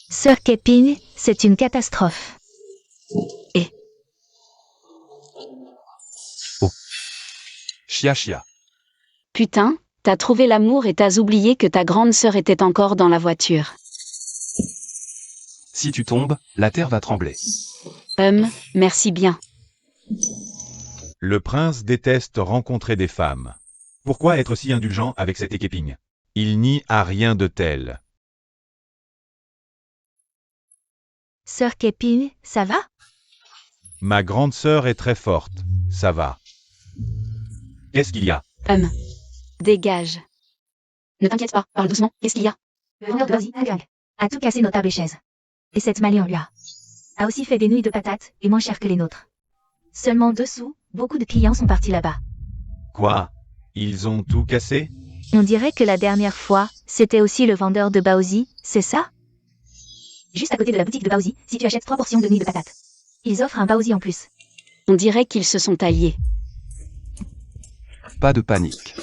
Sœur Keping, c'est une catastrophe. Chia chia. Putain, t'as trouvé l'amour et t'as oublié que ta grande sœur était encore dans la voiture. Si tu tombes, la terre va trembler. Merci bien. Le prince déteste rencontrer des femmes. Pourquoi être si indulgent avec cet Ekeping? Il n'y a rien de tel. Sœur Keping, ça va? Ma grande sœur est très forte, ça va. Qu'est-ce qu'il y a? Dégage. Ne t'inquiète pas, parle doucement, qu'est-ce qu'il y a? Le vendeur de Baozi, Gang, a tout cassé nos tables et chaises. Et cette Mali en lui a aussi fait des nouilles de patates, et moins chères que les nôtres. Seulement 2 sous, beaucoup de clients sont partis là-bas. Quoi? Ils ont tout cassé? On dirait que la dernière fois, c'était aussi le vendeur de Baozi, c'est ça? Juste à côté de la boutique de Baozi, si tu achètes 3 portions de nouilles de patates. Ils offrent un Baozi en plus. On dirait qu'ils se sont alliés. Pas de panique.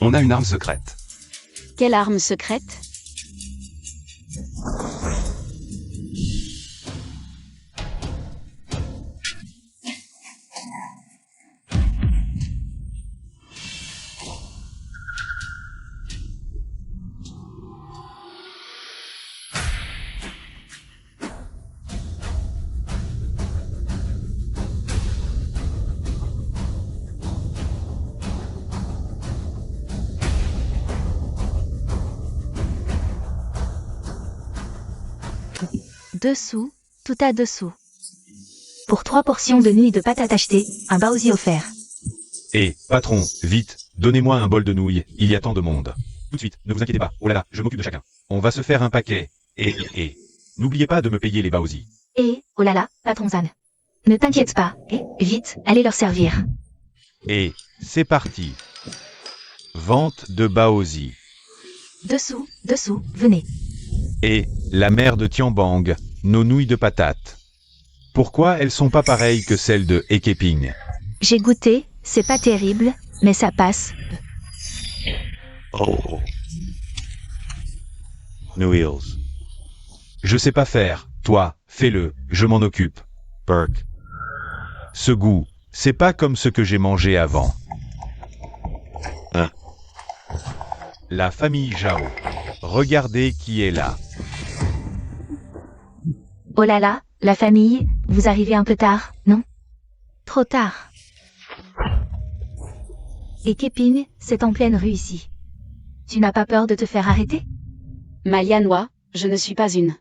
On a une arme secrète. Quelle arme secrète? Deux sous, tout à 2 sous. Pour 3 portions de nouilles de patates achetées, un Baozi offert. Patron, vite, donnez-moi un bol de nouilles, il y a tant de monde. Tout de suite, ne vous inquiétez pas, oh là là, je m'occupe de chacun. On va se faire un paquet. N'oubliez pas de me payer les Baozi. Oh là là, patron Zan. Ne t'inquiète pas, vite, allez leur servir. C'est parti. Vente de Baozi. 2 sous, venez. La mère de Tianbang, nos nouilles de patates. Pourquoi elles sont pas pareilles que celles de Ekeping? J'ai goûté, c'est pas terrible, mais ça passe. Oh. Noodles. Je sais pas faire, toi, fais-le, je m'en occupe. Burke. Ce goût, c'est pas comme ce que j'ai mangé avant. Hein? La famille Zhao. Regardez qui est là. Oh là là, la famille, vous arrivez un peu tard, non? Trop tard. Et Keping, c'est en pleine rue ici. Tu n'as pas peur de te faire arrêter? Malianois, je ne suis pas une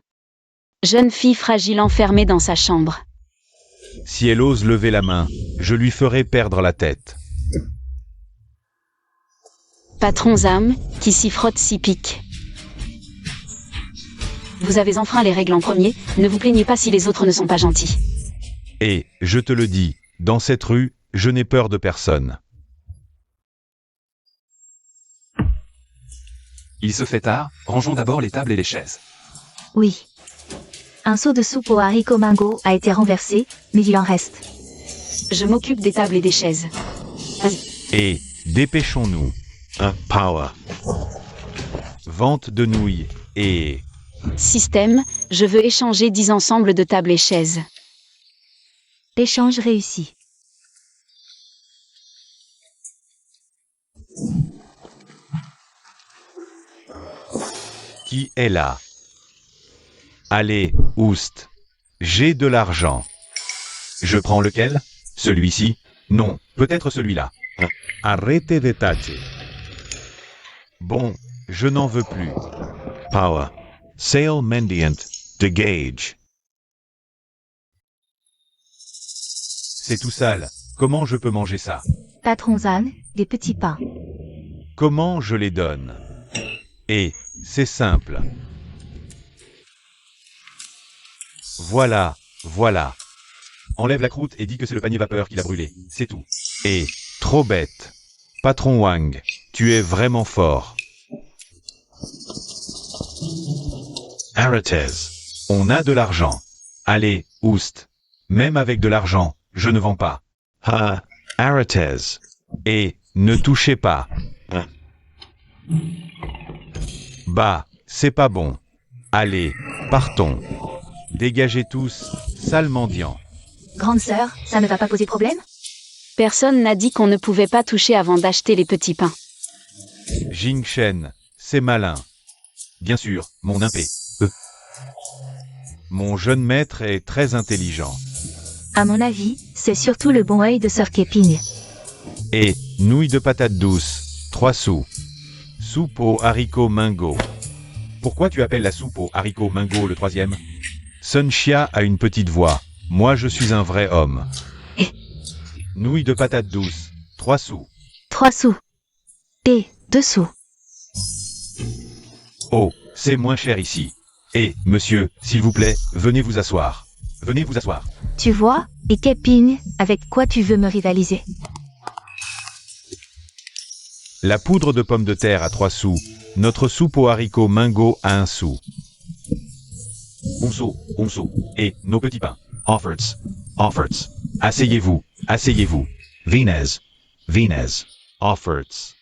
jeune fille fragile enfermée dans sa chambre. Si elle ose lever la main, je lui ferai perdre la tête. Patron Zam, qui s'y frotte s'y pique. Vous avez enfreint les règles en premier, ne vous plaignez pas si les autres ne sont pas gentils. Je te le dis, dans cette rue, je n'ai peur de personne. Il se fait tard, rangeons d'abord les tables et les chaises. Oui. Un seau de soupe aux haricots mango a été renversé, mais il en reste. Je m'occupe des tables et des chaises. Vas-y. Dépêchons-nous. Power. Vente de nouilles, Système, je veux échanger 10 ensembles de tables et chaises. Échange réussi. Qui est là? Allez, oust. J'ai de l'argent. Je prends lequel? Celui-ci? Non, peut-être celui-là. Arrête de tâcher. Bon, je n'en veux plus. Power. Sale mendiant. Degage. C'est tout sale. Comment je peux manger ça? Patron Zan, des petits pains. Comment je les donne? C'est simple. Voilà. Enlève la croûte et dis que c'est le panier vapeur qui l'a brûlé. C'est tout. Trop bête. Patron Wang, tu es vraiment fort. Aratez. On a de l'argent. Allez, oust. Même avec de l'argent, je ne vends pas. Aratez. Ne touchez pas. Hein? Bah, c'est pas bon. Allez, partons. Dégagez tous, sales mendiants. Grande sœur, ça ne va pas poser problème? Personne n'a dit qu'on ne pouvait pas toucher avant d'acheter les petits pains. Jing Shen, c'est malin. Bien sûr, mon impé. Mon jeune maître est très intelligent. À mon avis, c'est surtout le bon œil de Sir Keping. Et nouilles de patates douces, 3 sous. Soupe aux haricots mingo. Pourquoi tu appelles la soupe aux haricots mingo le troisième? Sun Chia a une petite voix. Moi je suis un vrai homme. Eh. Nouilles de patates douces, 3 sous. 3 sous. Et 2 sous. Oh, c'est moins cher ici. Et, monsieur, s'il vous plaît, venez vous asseoir. Venez vous asseoir. Tu vois, et Keping, avec quoi tu veux me rivaliser? La poudre de pommes de terre à 3 sous. Notre soupe aux haricots mingo à 1 sou. Onso. Et nos petits pains. Offerts. Asseyez-vous, asseyez-vous. Venez. Offerts.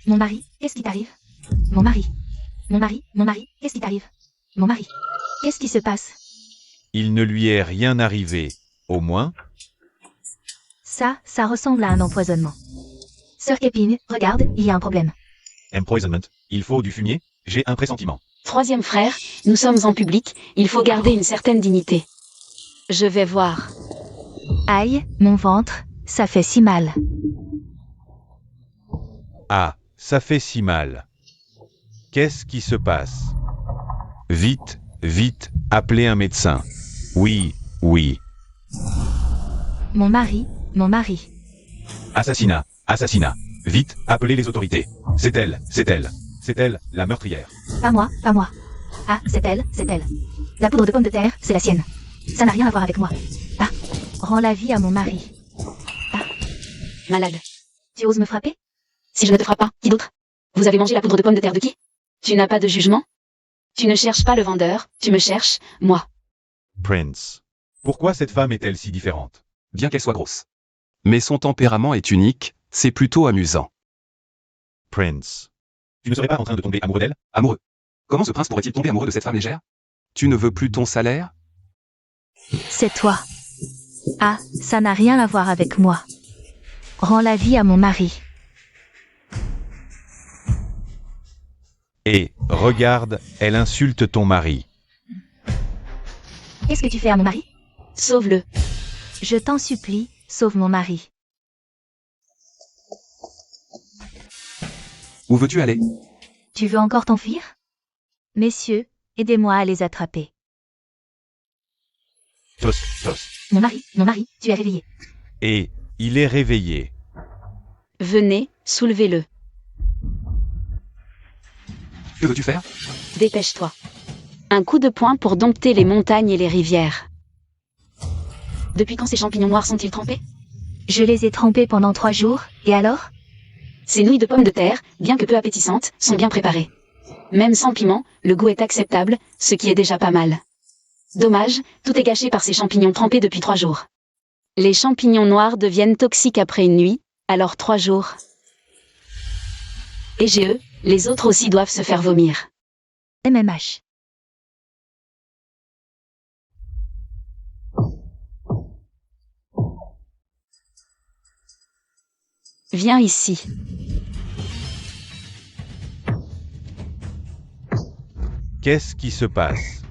Mon mari, qu'est-ce qui t'arrive? Mon mari, qu'est-ce qui t'arrive? Mon mari, qu'est-ce qui se passe? Il ne lui est rien arrivé, au moins. Ça ressemble à un empoisonnement. Sir Keping, regarde, il y a un problème. Empoisonment. Il faut du fumier? J'ai un pressentiment. Troisième frère, nous sommes en public, il faut garder une certaine dignité. Je vais voir. Aïe, mon ventre, ça fait si mal. Ah, ça fait si mal. Qu'est-ce qui se passe? Vite, appelez un médecin. Oui. Mon mari. Assassinat. Vite, appelez les autorités. C'est elle, la meurtrière. Pas moi. Ah, c'est elle. La poudre de pomme de terre, c'est la sienne. Ça n'a rien à voir avec moi. Ah, rends la vie à mon mari. Ah, Malade. tu oses me frapper? Si je ne te frappe pas, qui d'autre? Vous avez mangé la poudre de pomme de terre de qui? Tu n'as pas de jugement? Tu ne cherches pas le vendeur, tu me cherches, moi. Prince. Pourquoi cette femme est-elle si différente? Bien qu'elle soit grosse. Mais son tempérament est unique, c'est plutôt amusant. Prince. Tu ne serais pas en train de tomber amoureux d'elle? Amoureux. Comment ce prince pourrait-il tomber amoureux de cette femme légère? Tu ne veux plus ton salaire? C'est toi. Ah, ça n'a rien à voir avec moi. Rends la vie à mon mari. Et, regarde, elle insulte ton mari. Qu'est-ce que tu fais à mon mari? Sauve-le. Je t'en supplie, sauve mon mari. Où veux-tu aller? Tu veux encore t'enfuir? Messieurs, aidez-moi à les attraper. Tos. Mon mari, tu es réveillé. Et, il est réveillé. Venez, soulevez-le. Que veux-tu faire? Dépêche-toi. Un coup de poing pour dompter les montagnes et les rivières. Depuis quand ces champignons noirs sont-ils trempés? Je les ai trempés pendant 3 jours, et alors? Ces nouilles de pommes de terre, bien que peu appétissantes, sont bien préparées. Même sans piment, le goût est acceptable, ce qui est déjà pas mal. Dommage, tout est gâché par ces champignons trempés depuis 3 jours. Les champignons noirs deviennent toxiques après une nuit, alors 3 jours. Et eux, les autres aussi doivent se faire vomir. MMH. Viens ici. Qu'est-ce qui se passe?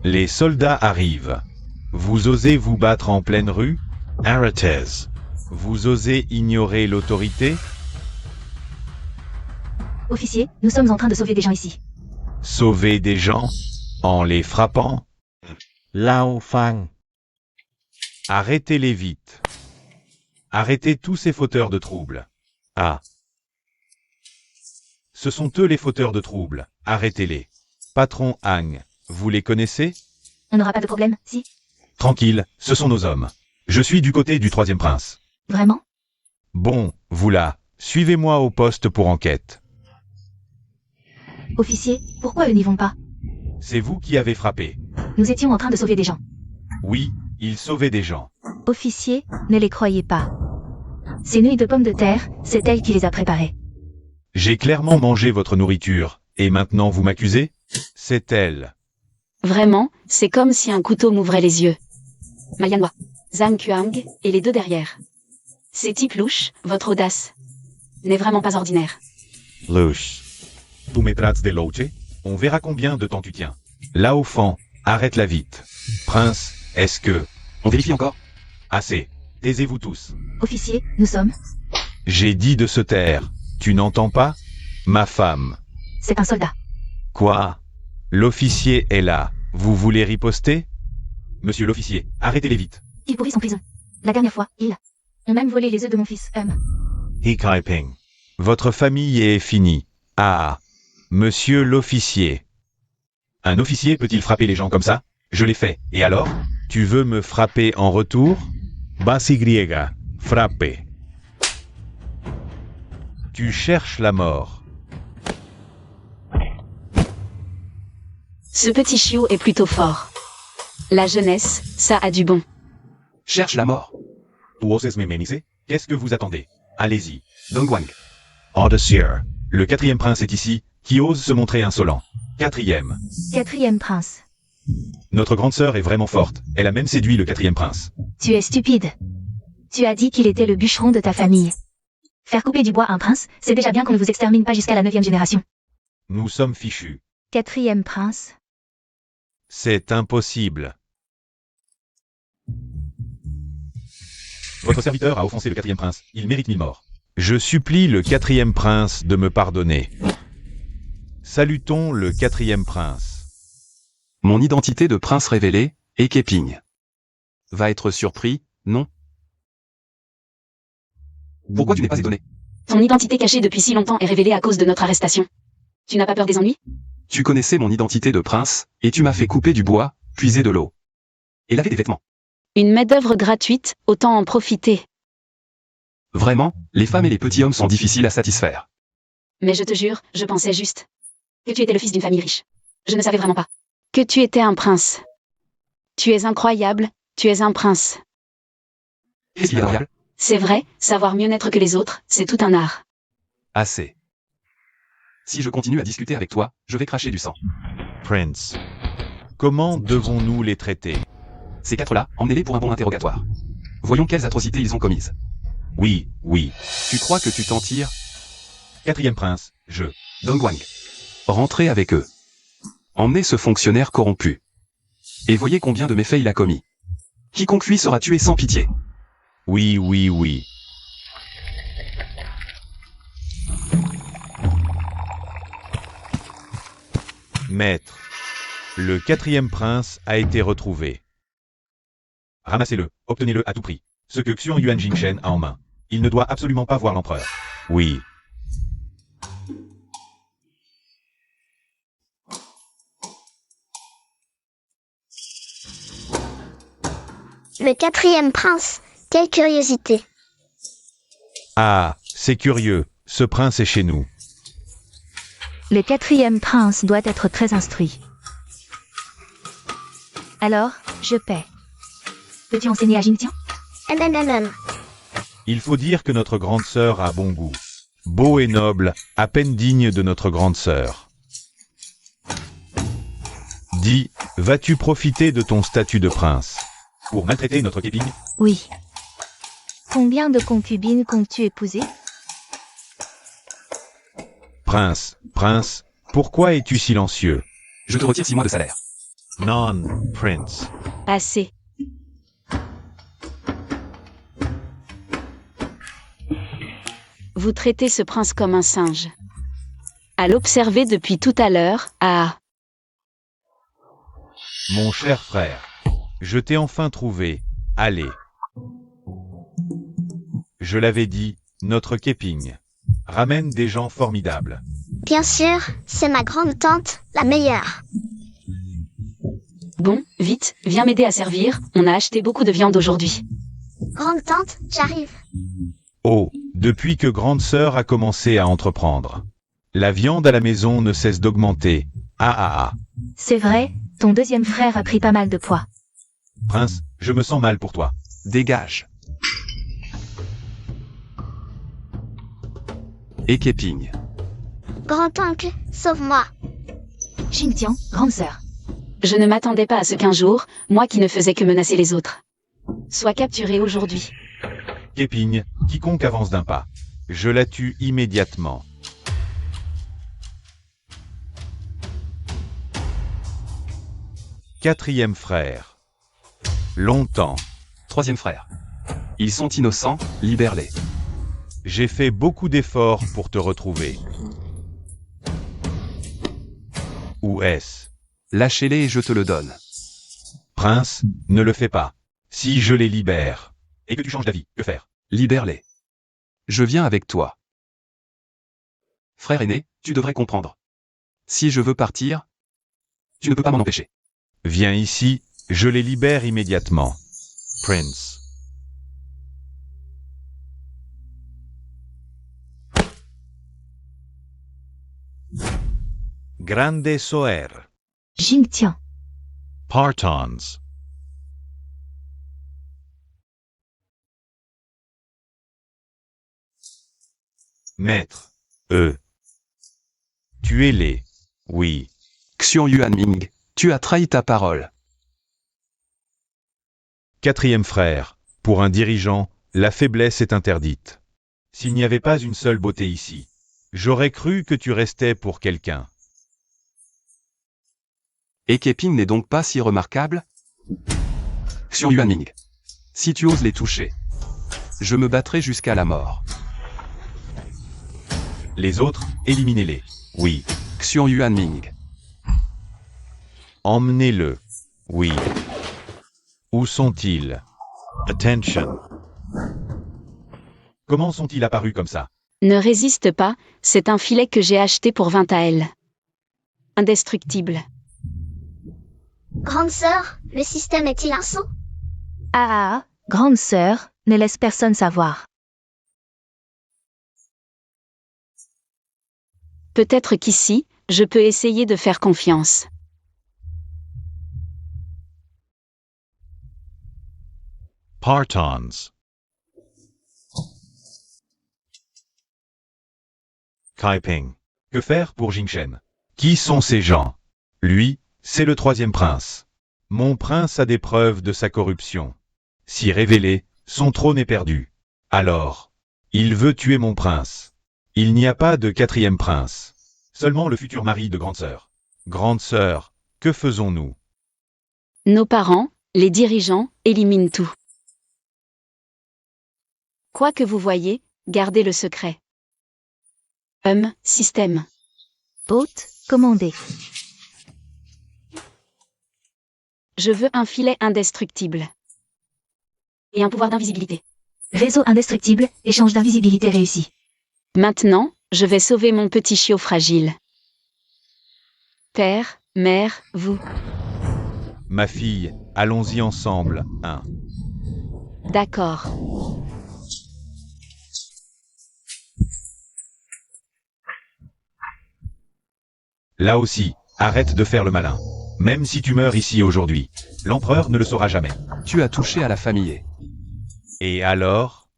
Les soldats arrivent. Vous osez vous battre en pleine rue? Aratez. Vous osez ignorer l'autorité? Officier, nous sommes en train de sauver des gens ici. Sauver des gens? En les frappant? Lao Fang. Arrêtez-les vite. Arrêtez tous ces fauteurs de troubles. Ah. Ce sont eux les fauteurs de troubles. Arrêtez-les. Patron Hang, vous les connaissez? On n'aura pas de problème, si? Tranquille, ce sont nos hommes. Je suis du côté du troisième prince. Vraiment? Bon, vous là, suivez-moi au poste pour enquête. Officier, pourquoi eux n'y vont pas? C'est vous qui avez frappé. Nous étions en train de sauver des gens. Oui, ils sauvaient des gens. Officier, ne les croyez pas. Ces nouilles de pommes de terre, c'est elle qui les a préparées. J'ai clairement mangé votre nourriture, et maintenant vous m'accusez? C'est elle. Vraiment, c'est comme si un couteau m'ouvrait les yeux. Mayanwa. Zhang Kuang, et les deux derrière. Ces types louches, votre audace n'est vraiment pas ordinaire. Louche. Tu me traites de louche? On verra combien de temps tu tiens. Lao Fan, arrête-la vite. Prince, est-ce que... On vérifie encore? Assez. Taisez-vous tous. Officier, nous sommes. J'ai dit de se taire. Tu n'entends pas? Ma femme. C'est un soldat. Quoi? L'officier est là. Vous voulez riposter? Monsieur l'officier, arrêtez-les vite. Ils pourrissent en prison. La dernière fois, ils ont même volé les œufs de mon fils, He Kai Ping. Votre famille est finie. Ah. Monsieur l'officier. Un officier peut-il frapper les gens comme ça? Je l'ai fait. Et alors? Tu veux me frapper en retour? Basi griega. Frappe. Tu cherches la mort. Ce petit chiot est plutôt fort. La jeunesse, ça a du bon. Cherche la mort. Tu oses me menacer? Qu'est-ce que vous attendez? Allez-y. Dongguang. Order Seer. Le quatrième prince est ici, qui ose se montrer insolent. Quatrième. Quatrième prince. Notre grande sœur est vraiment forte. Elle a même séduit le quatrième prince. Tu es stupide. Tu as dit qu'il était le bûcheron de ta famille. Faire couper du bois un prince, c'est déjà bien qu'on ne vous extermine pas jusqu'à la 9e génération. Nous sommes fichus. Quatrième prince. C'est impossible. Votre serviteur a offensé le quatrième prince. Il mérite 1000 morts. Je supplie le quatrième prince de me pardonner. Salutons le quatrième prince. Mon identité de prince révélée, Ekeping. Va être surpris, non? Pourquoi tu n'es pas étonné? Ton identité cachée depuis si longtemps est révélée à cause de notre arrestation. Tu n'as pas peur des ennuis? Tu connaissais mon identité de prince, et tu m'as fait couper du bois, puiser de l'eau. Et laver des vêtements. Une main-d'œuvre gratuite, autant en profiter. Vraiment, les femmes et les petits hommes sont difficiles à satisfaire. Mais je te jure, je pensais juste que tu étais le fils d'une famille riche. Je ne savais vraiment pas que tu étais un prince. Tu es incroyable, tu es un prince. Qu'est-ce qu'il y a d'incroyable? C'est vrai, savoir mieux naître que les autres, c'est tout un art. Assez. Si je continue à discuter avec toi, je vais cracher du sang. Prince. Comment devons-nous les traiter? Ces quatre-là, emmenez-les pour un bon interrogatoire. Voyons quelles atrocités ils ont commises. Oui, oui. Tu crois que tu t'en tires? Quatrième prince, je. Dongguang. Rentrez avec eux. Emmenez ce fonctionnaire corrompu. Et voyez combien de méfaits il a commis. Quiconque fuit sera tué sans pitié. Oui, oui, oui. Maître, le quatrième prince a été retrouvé. Ramassez-le, obtenez-le à tout prix. Ce que Xuan Yuan Jingshen a en main. Il ne doit absolument pas voir l'empereur. Oui. Le quatrième prince, quelle curiosité. Ah, c'est curieux. Ce prince est chez nous. Le quatrième prince doit être très instruit. Alors, je paie. Peux-tu enseigner à Jingtian? Il faut dire que notre grande sœur a bon goût. Beau et noble, à peine digne de notre grande sœur. Dis, vas-tu profiter de ton statut de prince pour maltraiter notre Keping? Oui. Combien de concubines comptes-tu épouser? Prince, prince, pourquoi es-tu silencieux? Je te retire 6 mois de salaire. Non, Prince. Assez. Vous traitez ce prince comme un singe. À l'observer depuis tout à l'heure, Mon cher frère, je t'ai enfin trouvé. Allez. Je l'avais dit, notre Keping ramène des gens formidables. Bien sûr, c'est ma grande tante, la meilleure. Bon, vite, viens m'aider à servir, on a acheté beaucoup de viande aujourd'hui. Grande tante, j'arrive. Oh, depuis que grande sœur a commencé à entreprendre. La viande à la maison ne cesse d'augmenter. Ah. C'est vrai, ton deuxième frère a pris pas mal de poids. Prince, je me sens mal pour toi. Dégage. Ekeping. Grand-oncle, sauve-moi. Jingtian, grande sœur. Je ne m'attendais pas à ce qu'un jour, moi qui ne faisais que menacer les autres. Sois capturé aujourd'hui. Keping, quiconque avance d'un pas. Je la tue immédiatement. Quatrième frère. Longtemps. Troisième frère. Ils sont innocents, libère-les. J'ai fait beaucoup d'efforts pour te retrouver. Où est-ce? Lâchez-les et je te le donne. Prince, ne le fais pas. Si je les libère, et que tu changes d'avis, que faire? Libère-les. Je viens avec toi. Frère aîné, tu devrais comprendre. Si je veux partir, tu ne peux pas m'en empêcher. Viens ici, je les libère immédiatement. Prince. Grande Soer. Jingtian. Partons. Maître. Tuez-les. Oui. Xiong Yuanming, tu as trahi ta parole. Quatrième frère. Pour un dirigeant, la faiblesse est interdite. S'il n'y avait pas une seule beauté ici, j'aurais cru que tu restais pour quelqu'un. Et Keping n'est donc pas si remarquable? Xiong Yuanming. Si tu oses les toucher, je me battrai jusqu'à la mort. Les autres, éliminez-les. Oui. Xiong Yuanming. Emmenez-le. Oui. Où sont-ils? Attention. Comment sont-ils apparus comme ça? Ne résiste pas, c'est un filet que j'ai acheté pour 20 AL. Indestructible. Grande sœur, le système est-il un sot? Ah, grande sœur, ne laisse personne savoir. Peut-être qu'ici, je peux essayer de faire confiance. Partons. Kaiping. Que faire pour Jingshen? Qui sont ces gens? Lui, c'est le troisième prince. Mon prince a des preuves de sa corruption. Si révélé, son trône est perdu. Alors, il veut tuer mon prince. Il n'y a pas de quatrième prince. Seulement le futur mari de grande sœur. Grande sœur, que faisons-nous? Nos parents, les dirigeants, éliminent tout. Quoi que vous voyez, gardez le secret. Système. Hôte, commandé. Je veux un filet indestructible. Et un pouvoir d'invisibilité. Vaisseau indestructible, échange d'invisibilité réussi. Maintenant, je vais sauver mon petit chiot fragile. Père, mère, vous. Ma fille, allons-y ensemble. D'accord. Là aussi, arrête de faire le malin. Même si tu meurs ici aujourd'hui, l'empereur ne le saura jamais. Tu as touché à la famille. Et alors?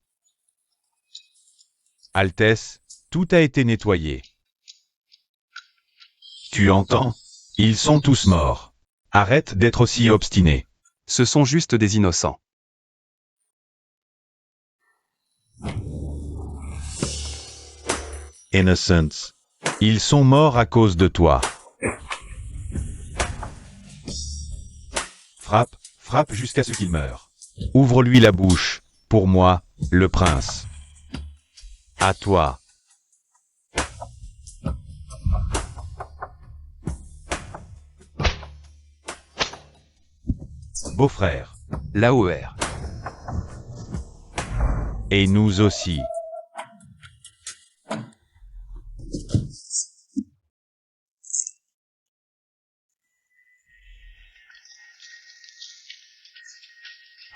Altesse, tout a été nettoyé. Tu entends? Ils sont tous morts. Arrête d'être aussi obstiné. Ce sont juste des innocents. Innocence. Ils sont morts à cause de toi. Frappe, frappe jusqu'à ce qu'il meure. Ouvre-lui la bouche. Pour moi, le prince. À toi. Beau-frère. L'AOR. Et nous aussi.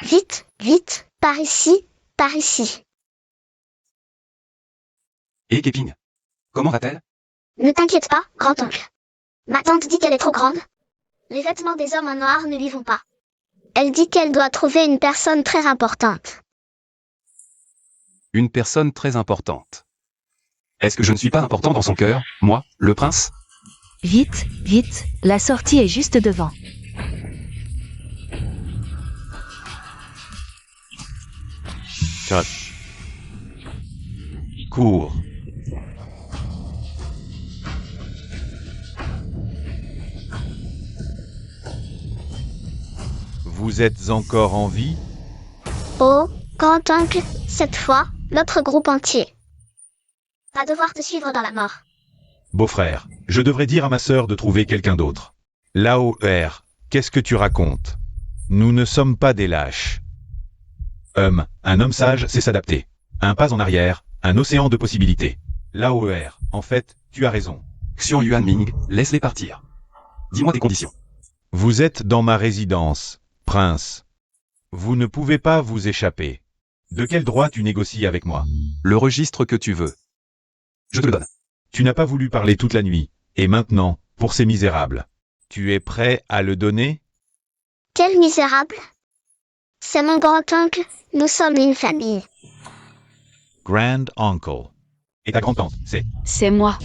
Vite, vite, par ici, par ici. Et Keping. Comment va-t-elle? Ne t'inquiète pas, grand-oncle. Ma tante dit qu'elle est trop grande. Les vêtements des hommes en noir ne lui vont pas. Elle dit qu'elle doit trouver une personne très importante. Une personne très importante. Est-ce que je ne suis pas important dans son cœur, moi, le prince? Vite, vite, la sortie est juste devant. touch, Cours. Vous êtes encore en vie? Oh, grand-oncle, cette fois, notre groupe entier va devoir te suivre dans la mort. Beau-frère, je devrais dire à ma sœur de trouver quelqu'un d'autre. L'AOR, qu'est-ce que tu racontes? Nous ne sommes pas des lâches. Un homme sage sait s'adapter. Un pas en arrière, un océan de possibilités. L'AOR, en fait, tu as raison. Xian Yuanming, laisse-les partir. Dis-moi tes conditions. Vous êtes dans ma résidence, prince. Vous ne pouvez pas vous échapper. De quel droit tu négocies avec moi? Le registre que tu veux. Je te le donne. Tu n'as pas voulu parler toute la nuit. Et maintenant, pour ces misérables. Tu es prêt à le donner? Quel misérable! C'est mon grand-oncle, nous sommes une famille. grand uncle, Et ta grand-tante, c'est... C'est moi.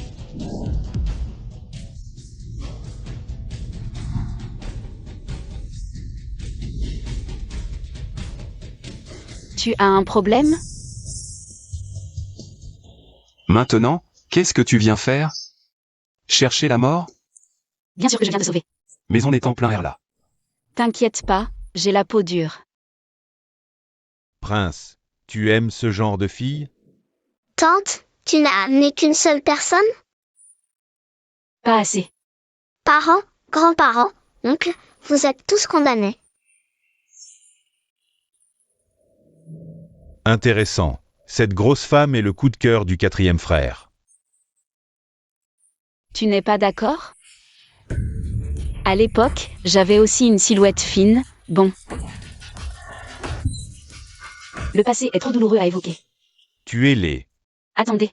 Tu as un problème? Maintenant, qu'est-ce que tu viens faire? Chercher la mort? Bien sûr que je viens te sauver. Mais on est en plein air là. T'inquiète pas, j'ai la peau dure. Prince, tu aimes ce genre de fille? Tante, tu n'as amené qu'une seule personne? Pas assez. Parents, grands-parents, oncles, vous êtes tous condamnés. Intéressant. Cette grosse femme est le coup de cœur du quatrième frère. Tu n'es pas d'accord? À l'époque, j'avais aussi une silhouette fine, bon. Le passé est trop douloureux à évoquer. Tu es laid. Attendez,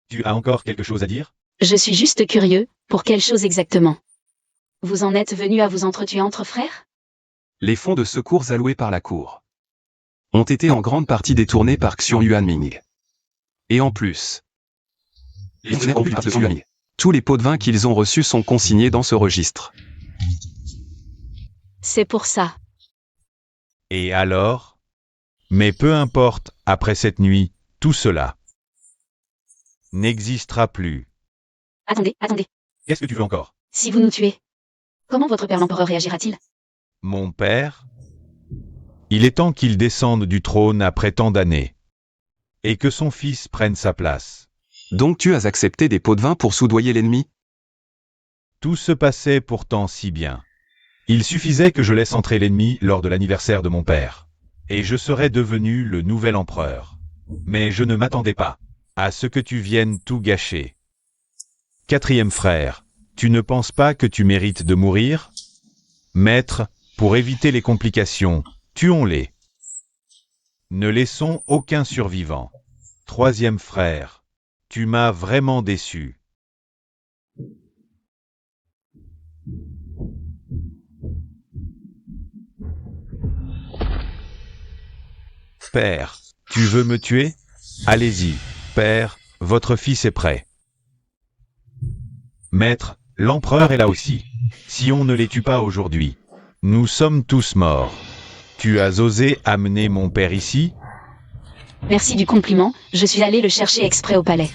Tu as encore quelque chose à dire? je suis juste curieux, pour quelle chose exactement? Vous en êtes venu à vous entretuer entre frères? Les fonds de secours alloués par la cour ont été en grande partie détournés par Xian Yuanming. Et en plus, les fonctionnaires ont vu du Xian Yuanming. Tous les pots de vin qu'ils ont reçus sont consignés dans ce registre. C'est pour ça. Et alors? Mais peu importe, après cette nuit, tout cela n'existera plus. Attendez, Qu'est-ce que tu veux encore? si vous nous tuez, comment votre père l'empereur réagira-t-il? Mon père? Il est temps qu'il descende du trône après tant d'années. Et que son fils prenne sa place. Donc tu as accepté des pots de vin pour soudoyer l'ennemi? Tout se passait pourtant si bien. Il suffisait que je laisse entrer l'ennemi lors de l'anniversaire de mon père. Et je serais devenu le nouvel empereur. Mais je ne m'attendais pas à ce que tu viennes tout gâcher. Quatrième frère, tu ne penses pas que tu mérites de mourir? Maître, pour éviter les complications, tuons-les. Ne laissons aucun survivant. Troisième frère, tu m'as vraiment déçu. Père, tu veux me tuer? Allez-y, père, votre fils est prêt. Maître, l'empereur est là aussi. Si on ne les tue pas aujourd'hui, nous sommes tous morts. Tu as osé amener mon père ici? Merci du compliment, je suis allé le chercher exprès au palais.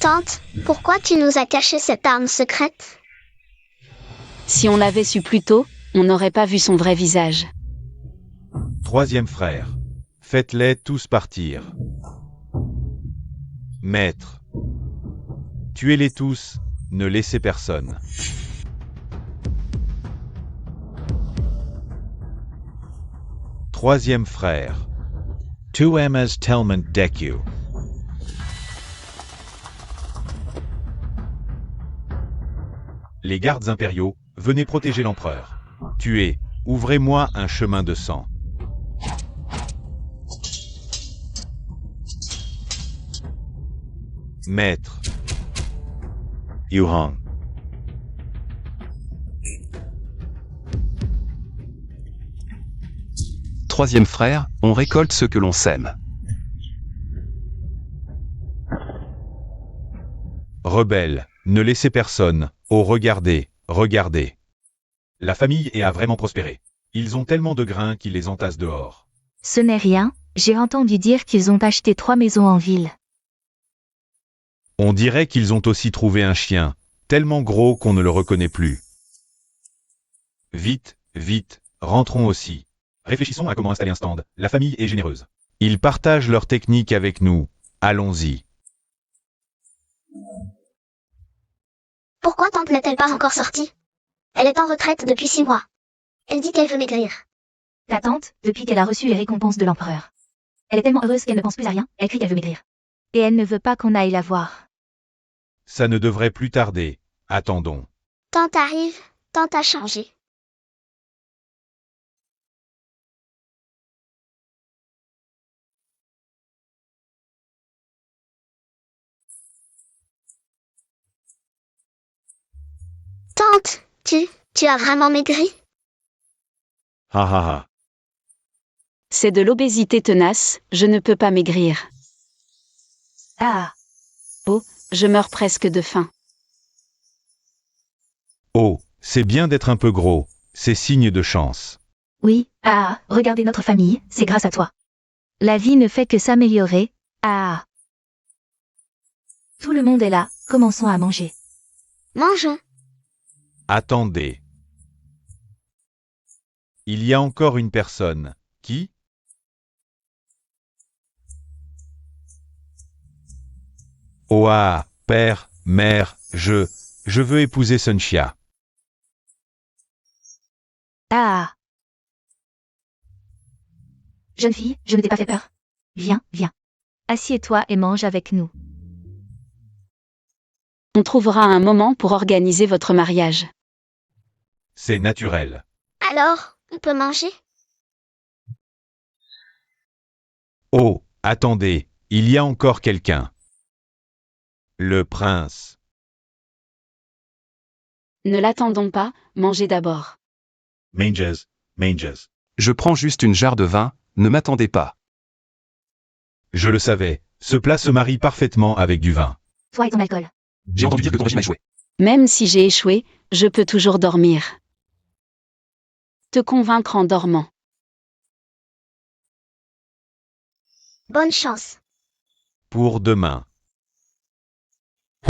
Tante, pourquoi tu nous as caché cette arme secrète? Si on l'avait su plus tôt, on n'aurait pas vu son vrai visage. Troisième frère, faites-les tous partir. Maître, tuez-les tous, ne laissez personne. Troisième frère, tu Emma's Telman Deku, les gardes impériaux, venez protéger l'empereur. Tuez, ouvrez-moi un chemin de sang. Maître, Yuhong, Troisième frère, on récolte ce que l'on sème. rebelle, ne laissez personne. Oh regardez, regardez. La famille a vraiment prospéré. Ils ont tellement de grains qu'ils les entassent dehors. Ce n'est rien, J'ai entendu dire qu'ils ont acheté 3 maisons en ville. On dirait qu'ils ont aussi trouvé un chien, tellement gros qu'on ne le reconnaît plus. Vite, vite, rentrons aussi. Réfléchissons à comment installer un stand, la famille est généreuse. Ils partagent leur technique avec nous, allons-y. Pourquoi tante n'est-elle pas encore sortie? Elle est en retraite depuis 6 mois. Elle dit qu'elle veut maigrir. Ta tante, depuis qu'elle a reçu les récompenses de l'empereur. Elle est tellement heureuse qu'elle ne pense plus à rien, elle crie qu'elle veut maigrir. Et elle ne veut pas qu'on aille la voir. Ça ne devrait plus tarder, attendons. Tante arrive, tante a changé. Tante, tu as vraiment maigri? Ha ha ha. C'est de l'obésité tenace, je ne peux pas maigrir. Ah, Je meurs presque de faim. Oh, c'est bien d'être un peu gros, c'est signe de chance. oui, regardez notre famille, c'est grâce à toi. La vie ne fait que s'améliorer. Ah. Tout le monde est là, commençons à manger. Mangeons. Attendez. Il y a encore une personne. Qui? Oh ah, père, mère, je veux épouser Sunshia. Ah. Jeune fille, je ne t'ai pas fait peur. Viens, viens. Assieds-toi et mange avec nous. On trouvera un moment pour organiser votre mariage. C'est naturel. Alors, on peut manger? Oh, attendez, il y a encore quelqu'un. Le prince. Ne l'attendons pas, mangez d'abord. Manges, manges. Je prends juste une jarre de vin, ne m'attendez pas. Je le savais, ce plat se marie parfaitement avec du vin. Toi et ton alcool. J'ai entendu dire que ton régime a échoué. Même si j'ai échoué, je peux toujours dormir. Te convaincre en dormant. Bonne chance. Pour demain.